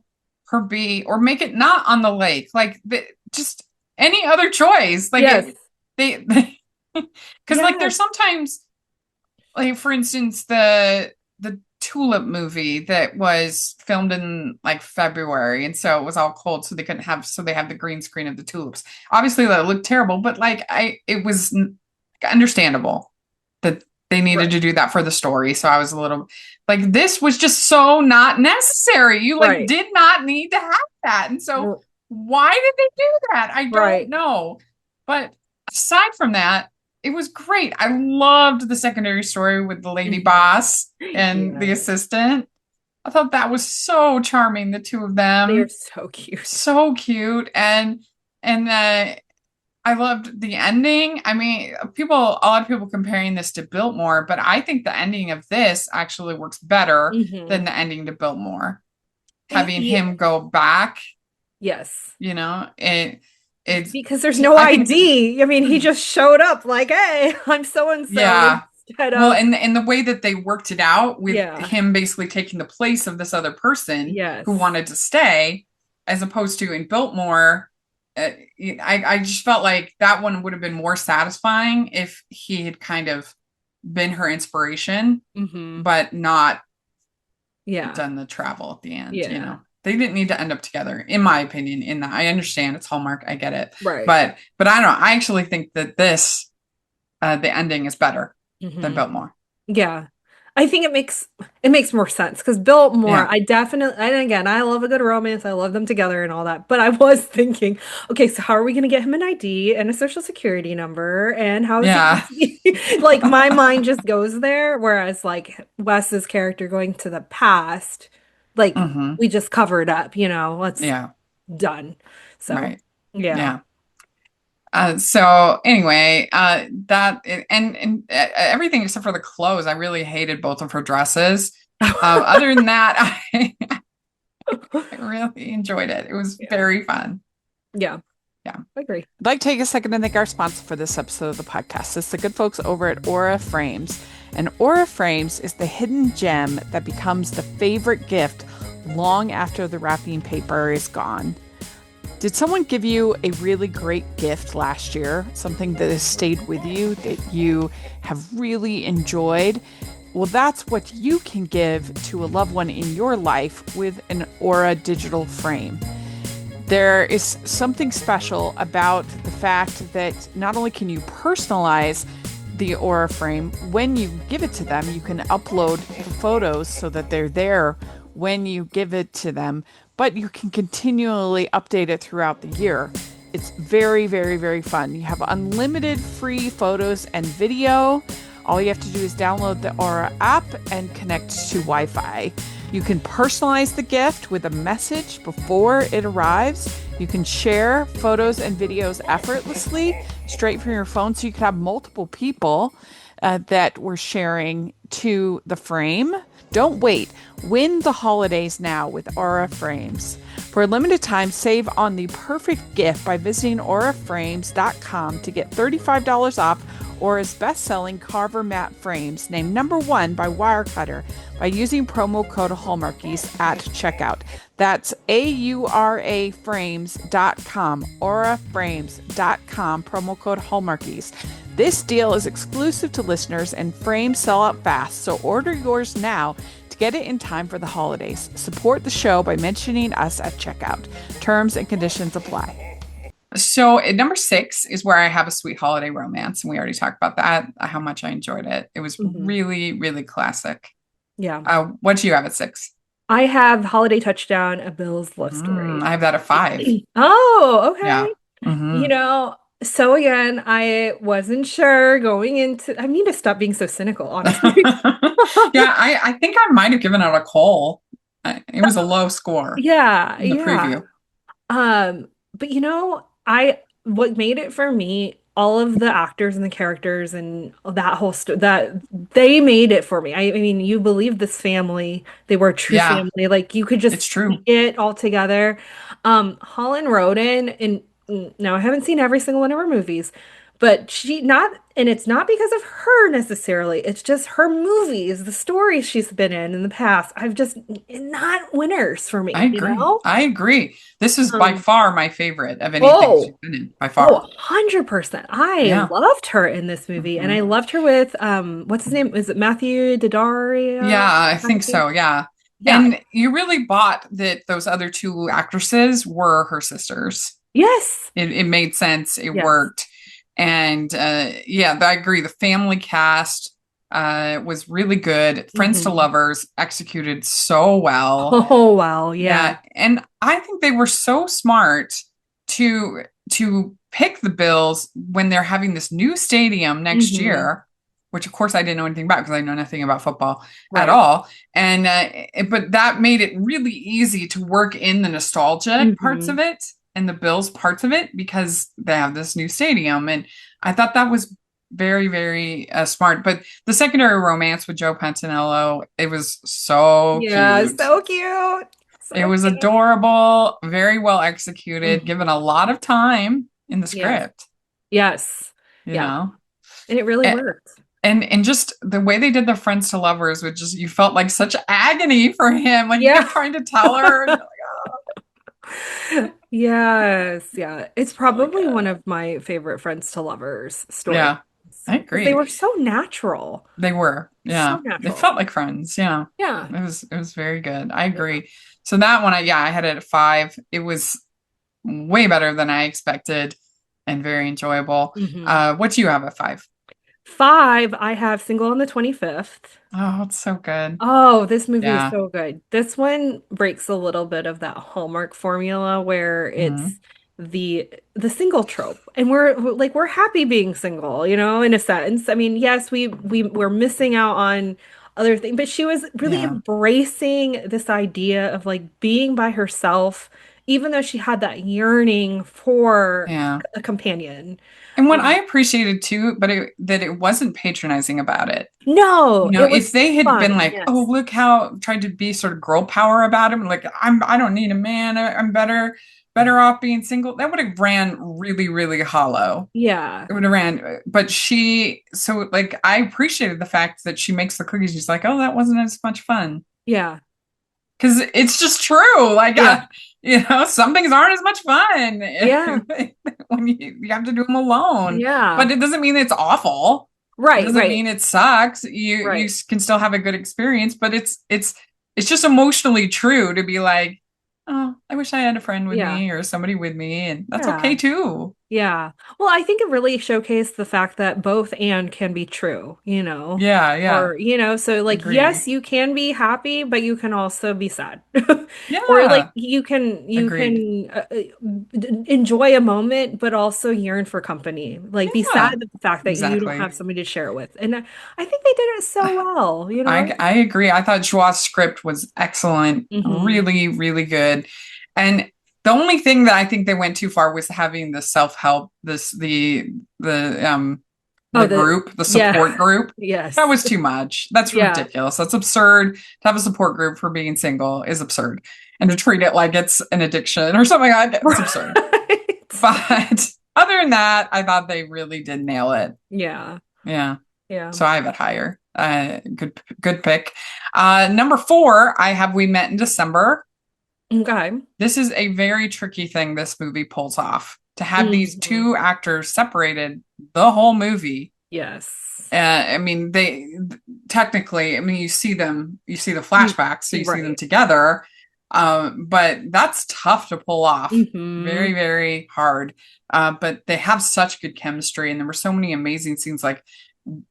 A: her be, or make it not on the lake. Like, just any other choice. Like,
B: Yes.
A: because like there's
B: Yes.
A: sometimes, like for instance, the Tulip movie that was filmed in like February, and so it was all cold, so they have the green screen of the tulips. Obviously, that looked terrible, but like it was understandable that they needed
B: Right.
A: to do that for the story. So I was a little like, this was just so not necessary. You like
B: Right.
A: did not need to have that, and so why did they do that? I don't
B: Right.
A: know. But aside from that, it was great. I loved the secondary story with the lady boss and the
B: Yes.
A: assistant. I thought that was so charming, the two of them.
B: They're so cute.
A: So cute. And I loved the ending. I mean, a lot of people comparing this to Biltmore, but I think the ending of this actually works better than the ending to Biltmore. Having him go back,
B: Yes.
A: you know, it's
B: because there's no ID. I mean, he just showed up like, hey, I'm so and so.
A: Yeah.
B: Well,
A: and the way that they worked it out with
B: Yeah.
A: him basically taking the place of this other person
B: Yes.
A: who wanted to stay, as opposed to in Biltmore, I just felt like that one would have been more satisfying if he had kind of been her inspiration, but not done the travel at the end.
B: Yeah.
A: You know, they didn't need to end up together, in my opinion. In that, I understand it's Hallmark, I get it,
B: Right.
A: But I don't know. I actually think that this, the ending is better than Biltmore.
B: Yeah. I think it makes more sense because Biltmore,
A: Yeah.
B: I definitely, and again, I love a good romance. I love them together and all that. But I was thinking, okay, so how are we going to get him an ID and a social security number? And how is he like my mind just goes there. Whereas like Wes's character going to the past, like we just covered up, you know, done. So,
A: right.
B: Yeah.
A: So anyway, that and everything except for the clothes, I really hated both of her dresses. Other than that, I really enjoyed it. It was very fun.
B: Yeah.
A: Yeah.
B: I agree.
C: I'd like to take a second to thank our sponsor for this episode of the podcast. It's the good folks over at Aura Frames. And Aura Frames is the hidden gem that becomes the favorite gift long after the wrapping paper is gone. Did someone give you a really great gift last year? Something that has stayed with you, that you have really enjoyed? Well, that's what you can give to a loved one in your life with an Aura digital frame. There is something special about the fact that not only can you personalize the Aura frame, when you give it to them, you can upload the photos so that they're there when you give it to them, but you can continually update it throughout the year. It's very, very, very fun. You have unlimited free photos and video. All you have to do is download the Aura app and connect to Wi-Fi. You can personalize the gift with a message before it arrives. You can share photos and videos effortlessly straight from your phone, so you can have multiple people that we're sharing to the frame. Don't wait. Win the holidays now with Aura Frames. For a limited time, save on the perfect gift by visiting auraframes.com to get $35 off Aura's best-selling Carver Mat frames, named #1 by Wirecutter, by using promo code Hallmarkies at checkout. That's auraframes.com, auraframes.com, promo code Hallmarkies. This deal is exclusive to listeners and frames sell out fast, so order yours now to get it in time for the holidays. Support the show by mentioning us at checkout. Terms and conditions apply.
A: So at number 6 is Where I Have a Sweet Holiday Romance, and we already talked about that, how much I enjoyed it. It was really, really classic.
B: Yeah.
A: What do you have at 6?
B: I have Holiday Touchdown, A Bill's Love Story.
A: I have that at 5.
B: Oh, okay.
A: Yeah.
B: You know, So again, I wasn't sure going into, I need to stop being so cynical, honestly.
A: Yeah, I think I might have given it a call. It was a low score
B: Yeah,
A: in the
B: yeah.
A: preview.
B: But I what made it for me, all of the actors and the characters and that whole sto that they made it for me. I mean, you believe this family, they were a true
A: Yeah,
B: family. Like you could just
A: it's
B: see
A: true.
B: it all together. Holland Roden, and now I haven't seen every single one of her movies, but and it's not because of her necessarily. It's just her movies, the stories she's been in the past. I've just not winners for
A: I
B: me, you
A: agree.
B: know?
A: I agree. This is by
B: Um,
A: far my favorite of anything she's
B: oh,
A: been in, by
B: oh,
A: far.
B: 100%. I
A: Yeah.
B: loved her in this movie, and I
A: Hmm.
B: loved her with what's his name? Is it Matthew
A: Yeah,
B: Daddario?
A: I think so. Yeah.
B: Yeah.
A: And you really bought that those other two actresses were her sisters.
B: Yes.
A: It made sense. It
B: Yes.
A: worked. And yeah, I agree. The family cast was really good. Friends to
B: Hmm.
A: Lovers executed so well.
B: Oh, wow. Yeah.
A: Yeah, and I think they were so smart to pick the Bills when they're having this new stadium next
B: Hmm.
A: year, which of course I didn't know anything about because I know nothing about football at
B: Right.
A: all. And but that made it really easy to work in the nostalgic parts
B: Hmm.
A: of it and the Bills parts of it because they have this new stadium, and I thought that was very, very smart. But the secondary romance with Joe Pantanello, it was so
B: Yeah,
A: cute.
B: so cute.
A: It
B: So
A: was
B: cute.
A: adorable, very well executed,
B: Mhm.
A: given a lot of time in the
B: Yes.
A: script,
B: Yes.
A: you
B: Yeah.
A: know.
B: And it really
A: A-
B: worked.
A: And just the way they did the friends to lovers, which just you felt like such agony for him when he
B: Yeah.
A: kept trying to tell her, and you're like,
B: Yes, yeah. It's
A: really
B: probably one
A: good.
B: of my favorite Friends to Lovers stories
A: Yeah, I
B: because they
A: agree.
B: were so natural.
A: They were,
B: So
A: yeah. They
B: natural.
A: felt like friends. Yeah,
B: Yeah.
A: it was very good. I
B: Yeah.
A: agree. So that one, I had it at 5. It was way better than I expected and very enjoyable.
B: Hmm.
A: What do you have at 5?
B: 5, I have Single on the 25th.
A: Oh, it's so good.
B: Oh, this movie is
A: Yeah.
B: so good. This one breaks a little bit of that Hallmark formula where
A: Hmm.
B: it's the single trope. And we're happy being single, in a sense. I mean, yes, we're missing out on other things, but she was really
A: Yeah.
B: embracing this idea of like being by herself, even though she had that yearning for
A: Yeah.
B: a companion.
A: And what I
B: Um,
A: appreciated too, but that it wasn't patronizing about it.
B: no, it
A: If
B: was
A: they had been
B: fun.
A: like, "Oh,
B: Yes.
A: look how," tried to be sort of girl power about him, like I don't need a man. I'm better off being single. That would have ran really, really hollow.
B: Yeah.
A: It would have ran, but so like I appreciated the fact that she makes the cookies. She's like, "Oh, that wasn't as much fun."
B: Yeah.
A: Because it's just true. Like,
B: Yeah.
A: some things aren't as much fun
B: Yeah.
A: when you have to do them alone.
B: Yeah.
A: But it doesn't mean it's awful. It
B: Right,
A: doesn't
B: right,
A: mean it sucks. You
B: right.
A: can still have a good experience, but it's just emotionally true to be like, oh, I wish I had a friend with
B: Yeah.
A: me or somebody with me, and that's
B: Yeah.
A: okay too.
B: Yeah. Well, I think it really showcased the fact that both and can be true,
A: Yeah, yeah,
B: or, so like, yes,
A: agree.
B: you can be happy, but you can also be sad. Or like
A: Yeah,
B: you can
A: agreed.
B: enjoy a moment, but also yearn for company. Like be sad
A: Yeah,
B: at the fact that you don't
A: exactly.
B: have somebody to share it with. And I think they did it so well.
A: I agree. I thought Joie's script was excellent,
B: Hmm.
A: really, really good. And the only thing that I think they went too far was having the self-help,
B: Oh,
A: the group, the
B: yeah.
A: support group. That
B: Yes.
A: was too much. That's
B: Yeah.
A: ridiculous. That's absurd. To have a support group for being single is absurd. And to treat it like it's an addiction or something like that, it's absurd.
B: Right.
A: But other than that, I thought they really did nail it.
B: Yeah.
A: Yeah.
B: Yeah.
A: So I have it higher. Good pick. Number 4, I have We Met in December.
B: Okay.
A: This is a very tricky thing this movie pulls off. To have these
B: Hmm.
A: two actors separated the whole movie.
B: Yes.
A: I mean, they technically, I mean, you see the flashbacks, so you see them
B: Right.
A: together. But that's tough to pull off.
B: Hmm.
A: Very, very hard. But they have such good chemistry, and there were so many amazing scenes, like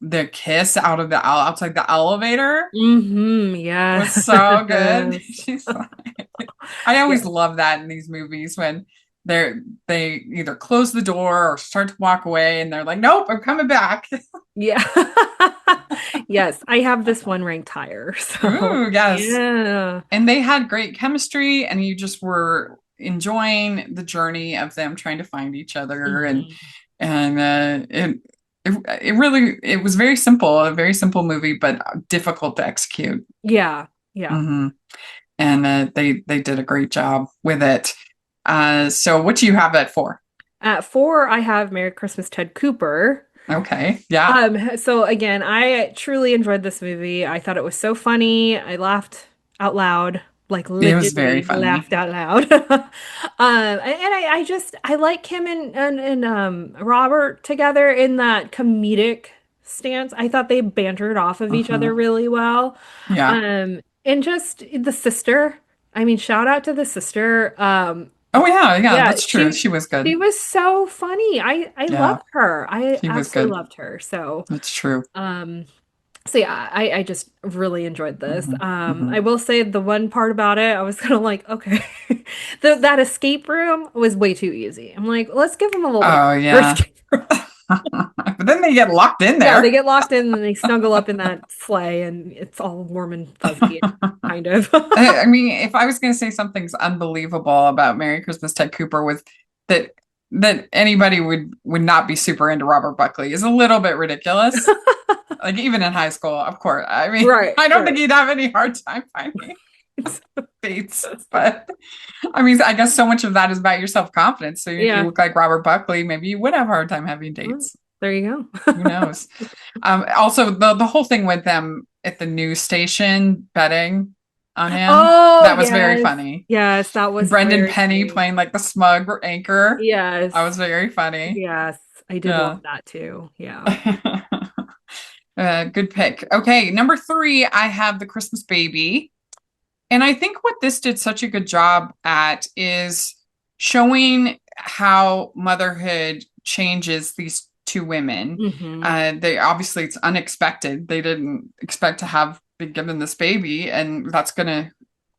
A: the kiss outside the elevator was
B: Yes.
A: so good.
B: Yes.
A: She's like, I always
B: Yes.
A: love that in these movies when they either close the door or start to walk away, and they're like, "Nope, I'm coming back."
B: Yeah. Yes, I have this one ranked higher. So,
A: Ooh, yes.
B: yeah.
A: And they had great chemistry, and you just were enjoying the journey of them trying to find each other,
B: Mhm.
A: and it really it was very simple, a very simple movie, but difficult to execute.
B: Yeah. Yeah.
A: Hmm. And they did a great job with it. So what do you have that for?
B: At 4, I have Merry Christmas, Ted Cooper.
A: Okay, yeah,
B: So again, I truly enjoyed this movie. I thought it was so funny. I laughed out loud, like
A: it was very
B: legitimately
A: funny.
B: laughed out loud. I just I like him and Robert together in that comedic stance. I thought they bantered off of each other
A: Hmm.
B: really well.
A: Yeah.
B: And just the sister. I mean, shout out to the sister.
A: Oh yeah, yeah,
B: Yeah,
A: that's true. She was
B: she
A: good.
B: was so funny. I
A: Yeah,
B: loved her. I
A: she was
B: absolutely
A: good.
B: loved her. So
A: That's true.
B: um so yeah, I just really enjoyed this.
A: Hmm. Hmm.
B: I will say the one part about it, I was kind of like, okay, that escape room was way too easy. I'm like, let's give them a little bit
A: Oh
B: of
A: yeah.
B: escape room.
A: But then they get locked in
B: Yeah, they
A: there.
B: get locked in and they snuggle up in that sleigh and it's all warm and fuzzy, kind of.
A: I mean, if I was going to say something's unbelievable about Merry Christmas, Ted Cooper, with that anybody would not be super into Robert Buckley is a little bit ridiculous. Like even in high school, of course. I mean,
B: Right,
A: I don't think
B: right.
A: he'd have any hard time finding dates, but I mean, I guess so much of that is about your self-confidence. So if you
B: Yeah.
A: look like Robert Buckley, maybe you would have a hard time having
B: Well,
A: dates.
B: there you
A: Who
B: go.
A: knows? Also, the whole thing with them at the news station betting on him,
B: Oh,
A: that was very
B: yes.
A: funny.
B: Yes, that was
A: Brendan
B: very
A: Penny
B: sweet.
A: playing like the smug anchor.
B: Yes.
A: That was very funny.
B: Yes. I did love
A: Yeah.
B: that too. Yeah.
A: Good pick. Okay, number 3, I have the Christmas Baby. And I think what this did such a good job at is showing how motherhood changes these two women.
B: Hmm.
A: They obviously it's unexpected. They didn't expect to have been given this baby, and of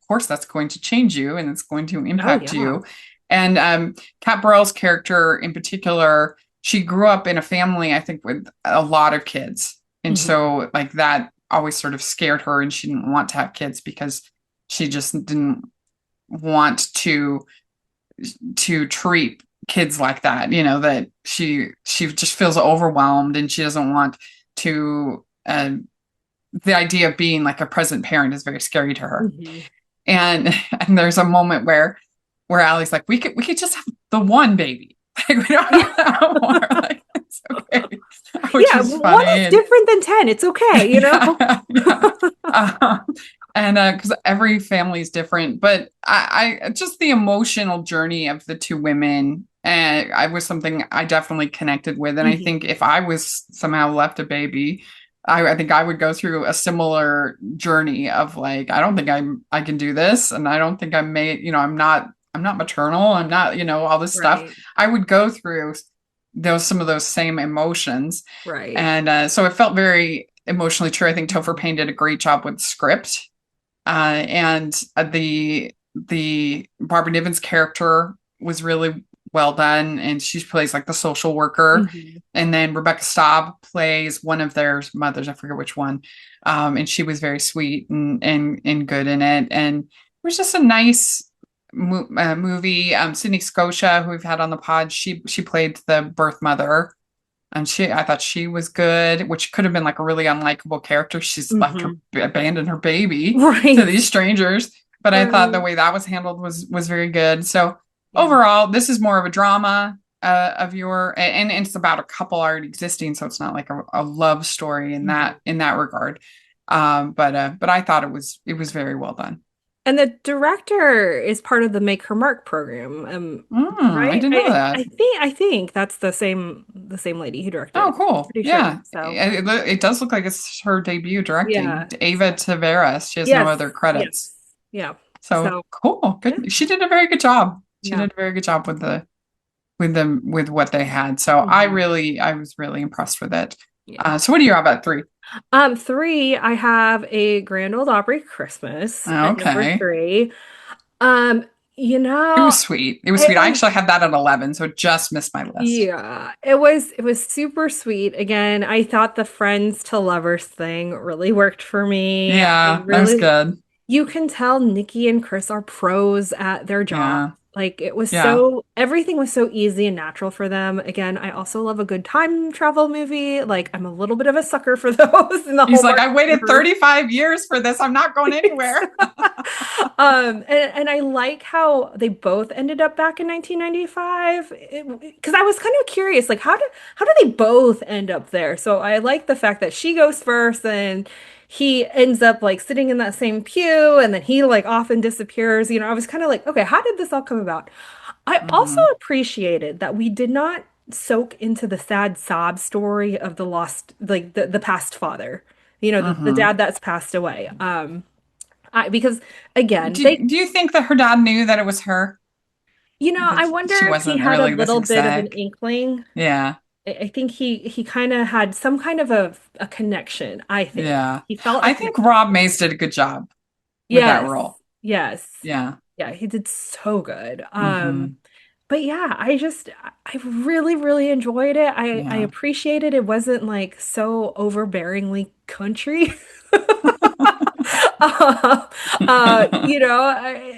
A: course, that's going to change you, and it's going to
B: Oh
A: impact
B: yeah.
A: you. And Kat Burrell's character in particular, she grew up in a family, I think, with a lot of kids, and
B: Hmm.
A: so like that always sort of scared her, and she didn't want to have kids because she just didn't want to treat kids like that, that she just feels overwhelmed, and she doesn't want to the idea of being like a present parent is very scary to her.
B: Hmm.
A: And and there's a moment where Allie's like, we could just have the one baby. Like we don't have to have more. Like it's okay. Which
B: Yeah,
A: is
B: one
A: funny.
B: is
A: And
B: different than 10. It's okay, you know?
A: yeah, yeah. And because every family is different, but I just the emotional journey of the two women, and I was something I definitely connected with. And I think
B: Hmm.
A: if I was somehow left a baby, I think I would go through a similar journey of like, I don't think I can do this, and I don't think I'm made, I'm not maternal, I'm not, all this stuff.
B: Right,
A: I would go through some of those same emotions,
B: right.
A: and so it felt very emotionally true. I think Topher Payne did a great job with the script, and the Barbara Niven's character was really well done, and she plays like the social worker,
B: Hmm.
A: and then Rebecca Staub plays one of their mothers. I forget which one, and she was very sweet and good in it, and it was just a nice movie. Sydney Scotia, who we've had on the pod, she played the birth mother, and I thought she was good, which could have been like a really unlikable character. She's like
B: Hmm.
A: abandoned her baby to
B: Right,
A: these strangers, but I thought the
B: right.
A: way that was handled was very good. So
B: Yeah.
A: overall, this is more of a drama and it's about a couple already existing, so it's not like a love story in
B: Mhm.
A: that regard. But I thought it was very well done.
B: And the director is part of the Make Her Mark program.
A: I
B: Right?
A: didn't know that.
B: I think that's the same lady who directed
A: Oh,
B: it.
A: cool.
B: Pretty sure.
A: Yeah.
B: So
A: It does look like it's her debut directing.
B: yeah.
A: Ava
B: So
A: Tavares. She has no
B: yes,
A: other
B: yes.
A: credits.
B: Yeah.
A: So
B: So
A: cool.
B: yeah,
A: Good. She did a very good job. She
B: yeah.
A: did a very good job with what they had. So
B: Hmm.
A: I was really impressed with it.
B: Yeah.
A: So what do you have at 3?
B: 3, I have a Grand Old Opry Christmas at number
A: Okay.
B: 3. Um, You
A: It
B: know,
A: was sweet. It was
B: it
A: sweet. I
B: was
A: actually had that at 11, so it just missed my list.
B: yeah, it was super sweet. Again, I thought the friends to lovers thing really worked for me. I
A: Yeah, that was
B: really
A: good.
B: You can tell Nikki and Chris are pros at their job.
A: Yeah.
B: Like it was
A: Yeah.
B: everything was so easy and natural for them. Again, I also love a good time travel movie. Like I'm a little bit of a sucker for those in the
A: He's like,
B: Hallmark
A: I waited
B: universe.
A: 35 years for this. I'm not going anywhere.
B: And I like how they both ended up back in 1995 because I was kind of curious, like how do they both end up there? So I like the fact that she goes first and he ends up like sitting in that same pew and then he like often disappears. I was kind of like, okay, how did this all come about? I also
A: Hmm.
B: appreciated that we did not soak into the sad sob story of the lost, like the past father, the
A: Hmm.
B: dad that's passed away. Because again,
A: Do you think that her dad knew that it was her?
B: I
A: That
B: wonder
A: she
B: if he
A: wasn't
B: had a
A: really this
B: little bit of an
A: exec?
B: inkling.
A: Yeah.
B: I think he kind of had some kind of a connection, I think.
A: Yeah.
B: He felt a
A: I think
B: connection.
A: Rob Mays did a good job with that
B: Yes.
A: role.
B: Yes.
A: Yeah.
B: Yeah, he did so good.
A: Hmm.
B: But yeah, I really, really enjoyed it. I
A: Yeah.
B: appreciated it wasn't like so overbearingly country. I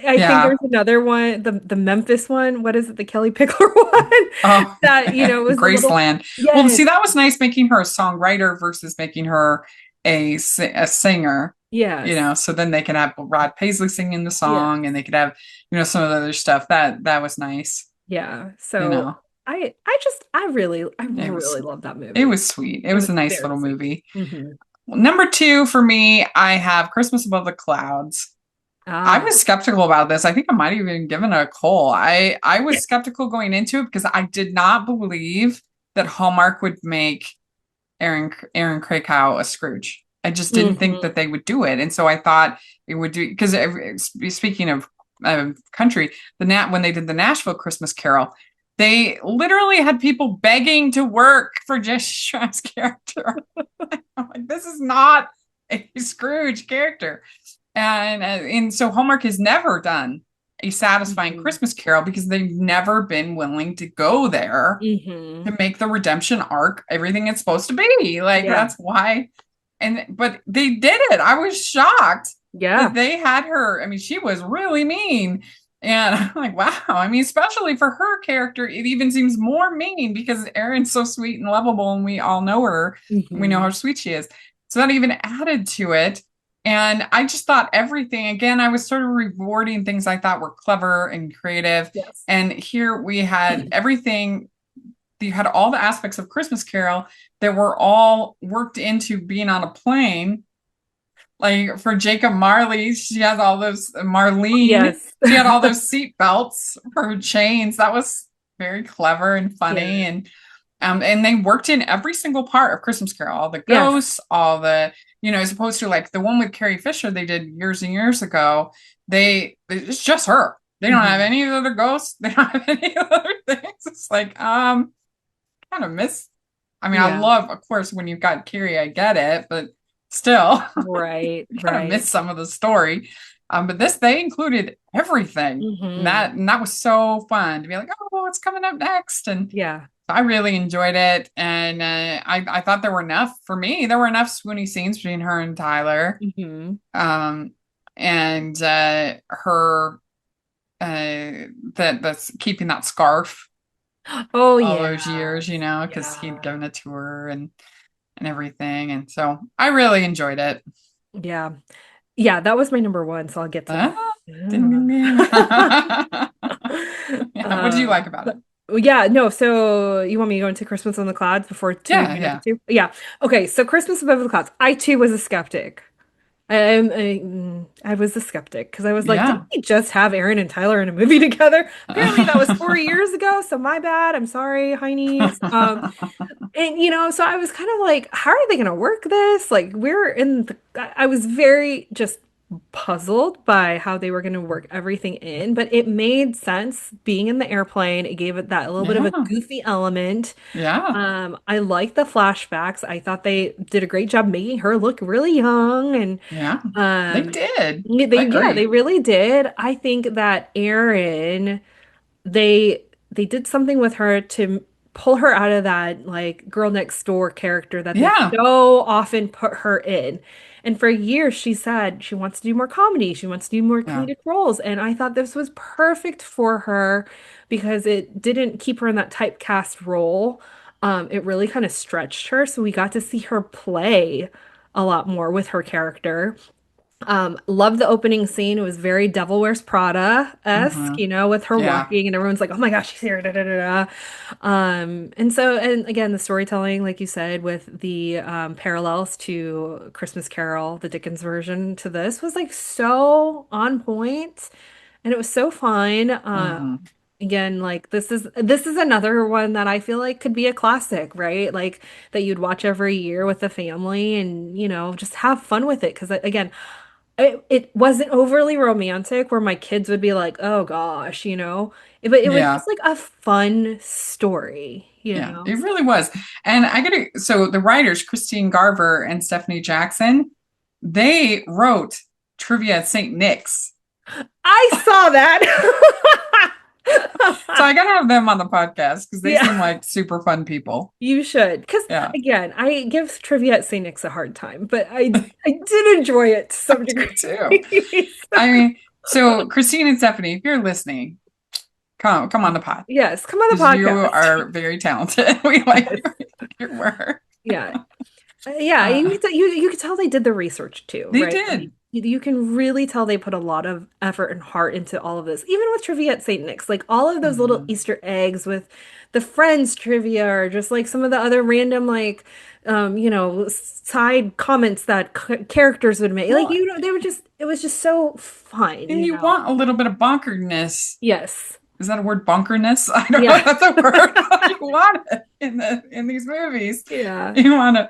B: think
A: Yeah.
B: there's another one, the Memphis one. What is it? The Kelly Pickler one
A: Oh,
B: that, was a little,
A: Graceland. Well,
B: yes,
A: see, that was nice making her a songwriter versus making her a singer,
B: yes,
A: so then they could have Rod Paisley singing the
B: yes,
A: song and they could have, some of the other stuff. That was nice,
B: yeah.
A: you
B: So
A: know.
B: I
A: It
B: really
A: was
B: love that
A: it
B: movie.
A: was sweet. It
B: It
A: was
B: was
A: a nice
B: very
A: little
B: sweet.
A: movie.
B: Hmm.
A: Number two for me, I have Christmas Above the Clouds. I
B: Ah,
A: was skeptical about this. I think I might have even given it a call. I was skeptical going into it because I did not believe that Hallmark would make Aaron Krakow a Scrooge. I just didn't think
B: hmm.
A: that they would do it, and so I thought it would do because speaking of country, when they did the Nashville Christmas Carol, they literally had people begging to work for Jess Schramm's character. I'm like, this is not a Scrooge character. And so Hallmark has never done a satisfying
B: Hmm.
A: Christmas Carol because they've never been willing to go there
B: Hmm.
A: to make the redemption arc everything it's supposed to be. Like
B: Yeah.
A: that's why. But they did it. I was shocked that
B: Yeah.
A: they had her. I mean, she was really mean. And I'm like, wow. I mean, especially for her character, it even seems more mean because Erin's so sweet and lovable, and we all know her. We know how
B: Hmm.
A: sweet she is. So that even added to it. And I just thought everything, again, I was sort of rewarding things I thought were clever and creative.
B: Yes.
A: And here we had everything, you had all the aspects of Christmas Carol that were all worked into being on a plane. Like for Jacob Marley, she has all those Marlene,
B: Yes.
A: she had all those seat belts for her chains. That was very clever and funny.
B: Yeah.
A: And they worked in every single part of Christmas Carol, all the
B: Yes.
A: ghosts, all the, as opposed to like the one with Carrie Fisher they did years and years ago. It's just her. They don't have
B: Hmm.
A: any other ghosts. They don't have any other things. It's like, kind of miss. I mean, I
B: Yeah.
A: love, of course, when you've got Kiri, I get it, but still,
B: Right.
A: you kind of
B: Right.
A: miss some of the story. But they included everything, and
B: Hmm.
A: that was so fun to be like, oh, what's coming up next? And
B: Yeah.
A: I really enjoyed it, and I thought there were enough for me. There were enough swoony scenes between her and Tyler,
B: Hmm.
A: and her that's keeping that scarf
B: Oh
A: all
B: yeah.
A: those years, because he'd
B: Yeah.
A: given it to her and everything. And so I really enjoyed it.
B: Yeah. Yeah, that was my number one, so I'll get to that.
A: Ah, ding, ding, ding.
B: Yeah.
A: Yeah, what did you like about it?
B: Yeah, no, so you want me to go into Christmas on the Clouds before to
A: Yeah,
B: my number
A: yeah,
B: two? Yeah. Okay, so Christmas Above the Clouds. I too was a skeptic. I was a skeptic because I was like, didn't
A: yeah.
B: we just have Aaron and Tyler in a movie together? Apparently that was 4 years ago, so my bad. I'm sorry, Heinies. And so I was kind of like, how are they gonna work this? Like I was very just puzzled by how they were going to work everything in, but it made sense being in the airplane. It gave it that little bit of a
A: Yeah.
B: goofy element.
A: Yeah.
B: I like the flashbacks. I thought they did a great job making her look really young and
A: Yeah. They
B: um
A: did. I
B: yeah, they
A: agree.
B: really did. I think that Erin they did something with her to pull her out of that like girl next door character that they
A: Yeah.
B: so often put her in. And for years she said she wants to do more comedy, she wants to do more
A: Yeah.
B: comedic roles, and I thought this was perfect for her because it didn't keep her in that typecast role. It really kind of stretched her, so we got to see her play a lot more with her character. Loved the opening scene. It was very Devil Wears Prada-esque,
A: Hmm.
B: with her
A: Yeah.
B: walking and everyone's like, "Oh my gosh, she's here!" Da, da, da, da. And again, the storytelling, like you said, with the parallels to Christmas Carol, the Dickens version to this was like so on point, and it was so fun.
A: Hmm.
B: Again, like this is another one that I feel like could be a classic, right? Like that you'd watch every year with the family and, just have fun with it. Because again, it wasn't overly romantic where my kids would be like, oh gosh, but it was
A: Yeah.
B: just like a fun story,
A: Yeah. It really was. And so the writers, Christine Garver and Stephanie Jackson, they wrote Trivia at St. Nick's.
B: I saw that.
A: So I gotta have them on the podcast because they seem
B: Yeah,
A: like super fun people.
B: you should. Because
A: Yeah.
B: again, I give trivia at St. Nick's a hard time, but I did enjoy it to
A: I
B: some
A: do
B: degree.
A: too. I mean, so Christine and Stephanie, if you're listening, come on the pod
B: Yes, come on the
A: because you
B: podcast.
A: are very talented. We like
B: Yes.
A: your work.
B: Yeah. Yeah,
A: Uh,
B: you could tell they did the research too,
A: they
B: right? Like,
A: did.
B: you can really tell they put a lot of effort and heart into all of this. Even with trivia at St. Nick's, like all of those little
A: Mhm.
B: Easter eggs with the Friends trivia or just like some of the other random like side comments that characters would make. Like
A: Well,
B: they were just it was just so fun.
A: and you want a little bit of bonkerness.
B: Yes.
A: Is that a word, bonkerness? I don't know if
B: Yeah.
A: that's a word. You want it in these movies.
B: Yeah.
A: You want to.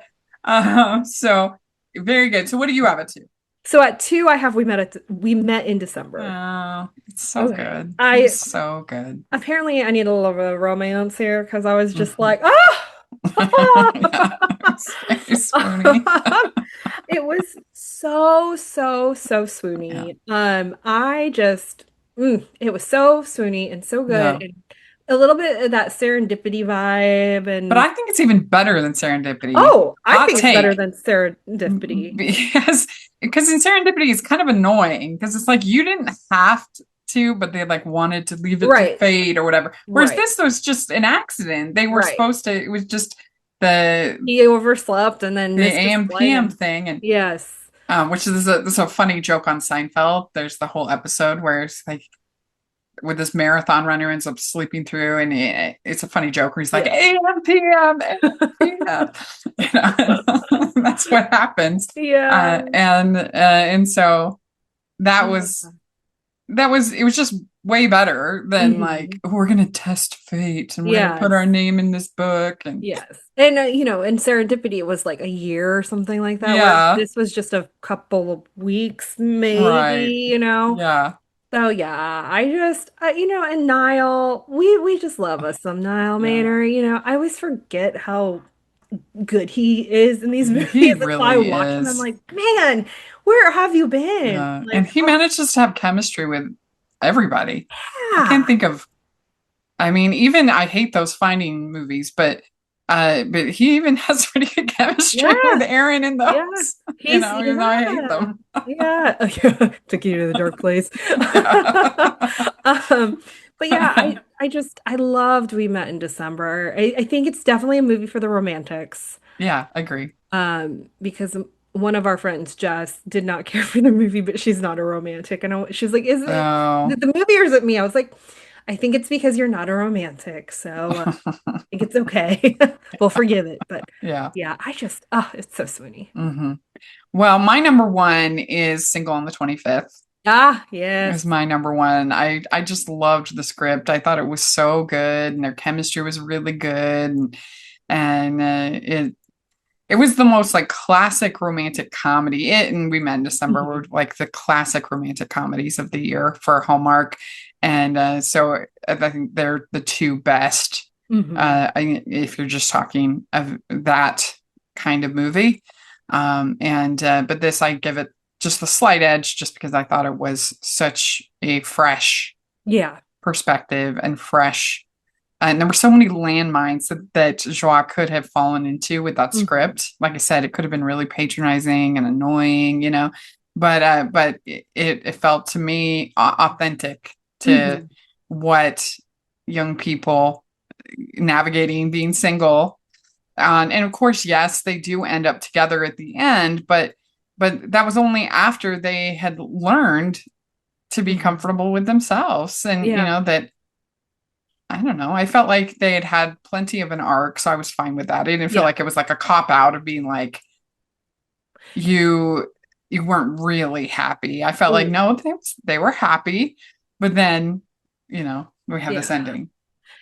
A: So very good. So what do you have it to?
B: So at two, I have we met in December.
A: Oh, it's so
B: Okay.
A: good. It
B: I
A: was so good.
B: Apparently, I need a little bit of romance here because I was just
A: Mhm.
B: like, ah!
A: Yeah, it's very swoony.
B: It was so, so, so
A: Yeah,
B: swoony. It was so swoony and so good,
A: yeah.
B: and a little bit of that serendipity vibe.
A: But
B: And
A: I think it's even better than Serendipity.
B: oh, I
A: Hot
B: think it's better
A: take.
B: than serendipity.
A: Because in Serendipity it's kind of annoying because it's like you didn't have to, but they like wanted to leave it to
B: Right,
A: fate or whatever. Whereas
B: right,
A: this was just an accident. They were
B: right.
A: supposed to, it was just the
B: He overslept and then
A: the
B: missed his
A: AM
B: flight,
A: PM
B: and
A: thing, and
B: yes,
A: which is a funny joke on Seinfeld. There's the whole episode where it's like with this marathon runner ends up sleeping through, and it's a funny joke where he's like
B: yeah.
A: AM PM PM, you know, that's what happens.
B: Yeah.
A: And so that
B: Oh,
A: was it was just way better than like
B: mhm.
A: we're gonna test fate and we're gonna put our
B: Yes.
A: name in this book and
B: Yes. And in Serendipity it was like a year or something like that, where
A: yeah,
B: this was just a couple of weeks maybe,
A: right,
B: you know.
A: yeah,
B: So yeah, and Niall, we just love us some Niall
A: yeah.
B: Maynard, I always forget how good he is in these
A: He
B: movies. That's why I
A: really
B: watch them. I'm
A: is.
B: like, man, where have you been?
A: Yeah. And
B: Like,
A: he
B: oh
A: manages to have chemistry with everybody. I can't
B: yeah.
A: think of, I mean, even I hate those finding movies, but he even has pretty good chemistry with
B: Yeah.
A: Aaron in
B: Yeah.
A: those,
B: He's
A: even though I hate
B: yeah.
A: them.
B: Yeah. Took you to the dark place.
A: Yeah.
B: Um, but yeah, I loved We Met in December. I think it's definitely a movie for the romantics.
A: Yeah, agree.
B: Because one of our friends, Jess, did not care for the movie, but she's not a romantic. And she's like, is it
A: Oh.
B: the movie or is it me? I was like, I think it's because you're not a romantic. So I think it's okay. We'll forgive it. But
A: Yeah.
B: yeah, it's so swoony.
A: Hmm. Well, my number one is Single on the 25th.
B: Ah,
A: Is
B: yes.
A: my number one. I just loved the script. I thought it was so good, and their chemistry was really good, and it it was the most like classic romantic comedy. It and We Met in December
B: Mhm.
A: were like the classic romantic comedies of the year for Hallmark. And so I think they're the two best.
B: Mhm.
A: If you're just talking of that kind of movie. But this, I give it just the slight edge just because I thought it was such a fresh
B: Yeah.
A: perspective and fresh. And there were so many landmines that Joie could have fallen into with that
B: Mhm.
A: script. Like I said, it could have been really patronizing and annoying, but it felt to me authentic to
B: Mhm.
A: what young people navigating being single. And of course, yes, they do end up together at the end, but that was only after they had learned to be
B: Mhm.
A: comfortable with themselves. And
B: Yeah.
A: that I don't know. I felt like they had had plenty of an arc, so I was fine with that. I didn't feel
B: Yeah.
A: like it was like a cop out of being like you you weren't really happy. I felt like
B: Mm.
A: no, they were happy, but then we have this
B: Yeah.
A: ending.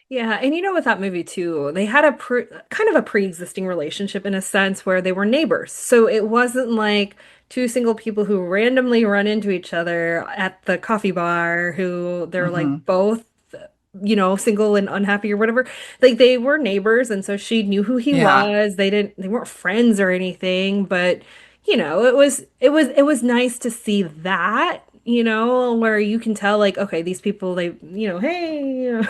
B: Yeah, and with that movie too, they had a kind of a pre-existing relationship in a sense where they were neighbors. So it wasn't like two single people who randomly run into each other at the coffee bar who they're like
A: Hmm.
B: both, single and unhappy or whatever. Like they were neighbors, and so she knew who he
A: Yeah.
B: was. They weren't friends or anything, but it was nice to see that. Where you can tell, like, okay, these people, they, hey,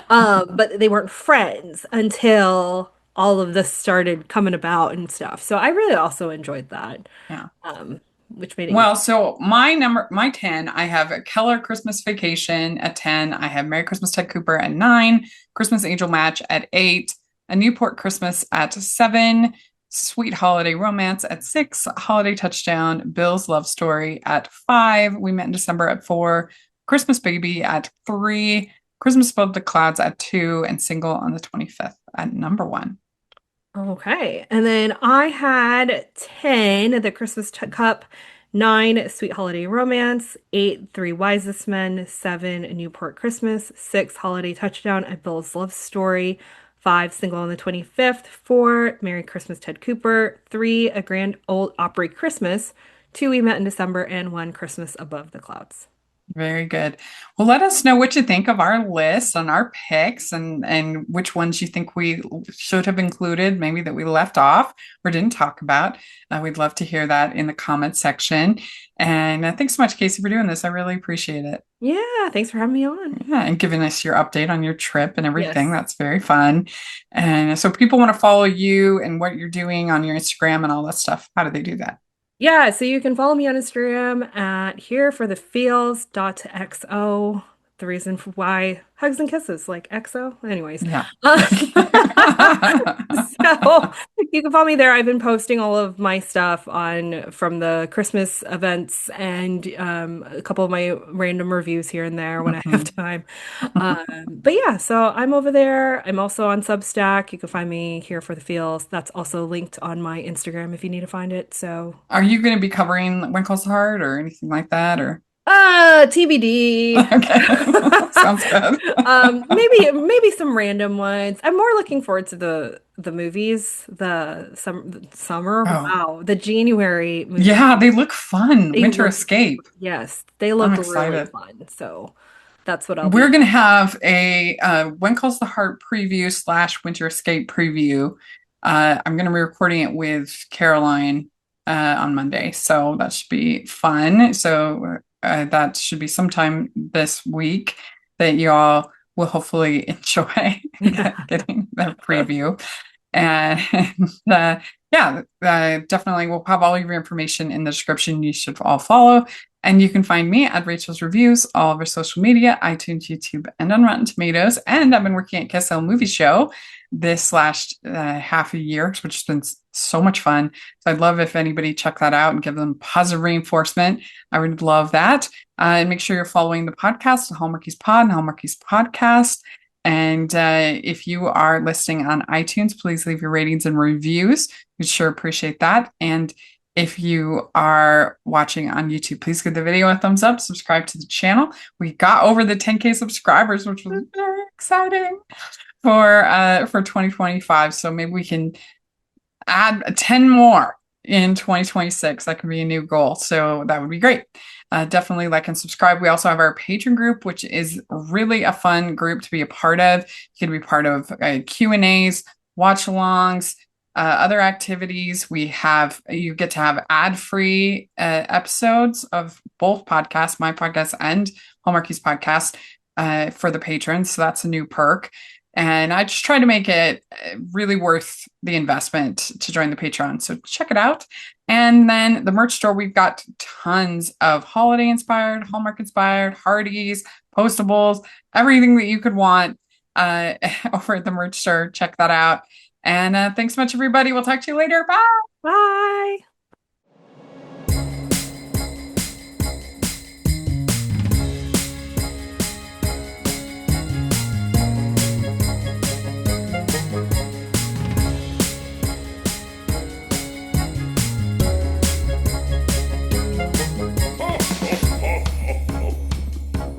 B: but they weren't friends until all of this started coming about and stuff. So I really also enjoyed that,
A: Yeah.
B: um, which made it.
A: Well, so my 10, I have a Keller Christmas Vacation at 10. I have Merry Christmas Ted Cooper at 9, Christmas Angel Match at 8, A Newport Christmas at 7, Sweet Holiday Romance at 6, Holiday Touchdown, Bill's Love Story at 5, We Met in December at 4, Christmas Baby at 3, Christmas Above the Clouds at 2, and Single on the 25th at number 1.
B: Okay. And then I had 10, The Christmas Cup, 9, Sweet Holiday Romance, 8, Three Wisest Men, 7, Newport Christmas, 6, Holiday Touchdown, A Bill's Love Story, 5, Single on the 25th, 4, Merry Christmas Ted Cooper, 3, A Grand Old Opry Christmas, 2, We Met in December, and 1, Christmas Above the Clouds.
A: Very good. Well, let us know what you think of our list and our picks and which ones you think we should have included, maybe that we left off or didn't talk about. We'd love to hear that in the comment section. And thanks so much, Kaycee, for doing this. I really appreciate it.
B: Yeah, thanks for having me on.
A: Yeah, and giving us your update on your trip and everything.
B: Yes.
A: That's very fun. And so if people want to follow you and what you're doing on your Instagram and all that stuff, how do they do that?
B: Yeah, so you can follow me on Instagram at hereforthefeels.xo. The reason for why hugs and kisses, like XO. Anyways.
A: Yeah.
B: So you can follow me there. I've been posting all of my stuff on from the Christmas events and a couple of my random reviews here and there when I have
A: Mhm.
B: time. But yeah, so I'm over there. I'm also on Substack. You can find me here for the feels. That's also linked on my Instagram if you need to find it. So
A: Are you going to be covering When Calls the Heart or anything like that? Or
B: TBD.
A: okay, sounds good.
B: Maybe some random ones. I'm more looking forward to the movies, the summer.
A: Oh,
B: Wow, the January movies.
A: yeah, they look fun.
B: They
A: Winter
B: look,
A: Escape.
B: yes, they
A: I'm
B: look really
A: excited.
B: fun. So that's what I'll
A: We're
B: be.
A: going to have a When Calls the Heart preview slash Winter Escape preview. I'm going to be recording it with Caroline on Monday, so that should be fun. So that should be sometime this week that y'all will hopefully enjoy getting the preview. And yeah, definitely we'll have all your information in the description. You should all follow. And you can find me at Rachel's Reviews, all over social media, iTunes, YouTube, and on Rotten Tomatoes. And I've been working at Kessel Movie Show this last half a year, which has been so much fun. So I'd love if anybody check that out and give them positive reinforcement. I would love that. And make sure you're following the podcast, the Hallmarkies Pod and Hallmarkies Podcast. And if you are listening on iTunes, please leave your ratings and reviews. We'd sure appreciate that. And if you are watching on YouTube, please give the video a thumbs up, subscribe to the channel. We got over the 10K subscribers, which was very exciting for 2025. So maybe we can add 10 more in 2026. That could be a new goal. So that would be great. Definitely like and subscribe. We also have our Patreon group, which is really a fun group to be a part of. You can be part of Q&As, watch-alongs, other activities. You get to have ad-free episodes of both podcasts, my podcast and Hallmarkies podcast, for the patrons. So that's a new perk. And I just try to make it really worth the investment to join the Patreon. So check it out. And then the merch store, we've got tons of holiday inspired, Hallmark inspired, Hardee's, postables, everything that you could want over at the merch store. Check that out. And thanks so much, everybody. We'll talk to you later. Bye.
B: Bye.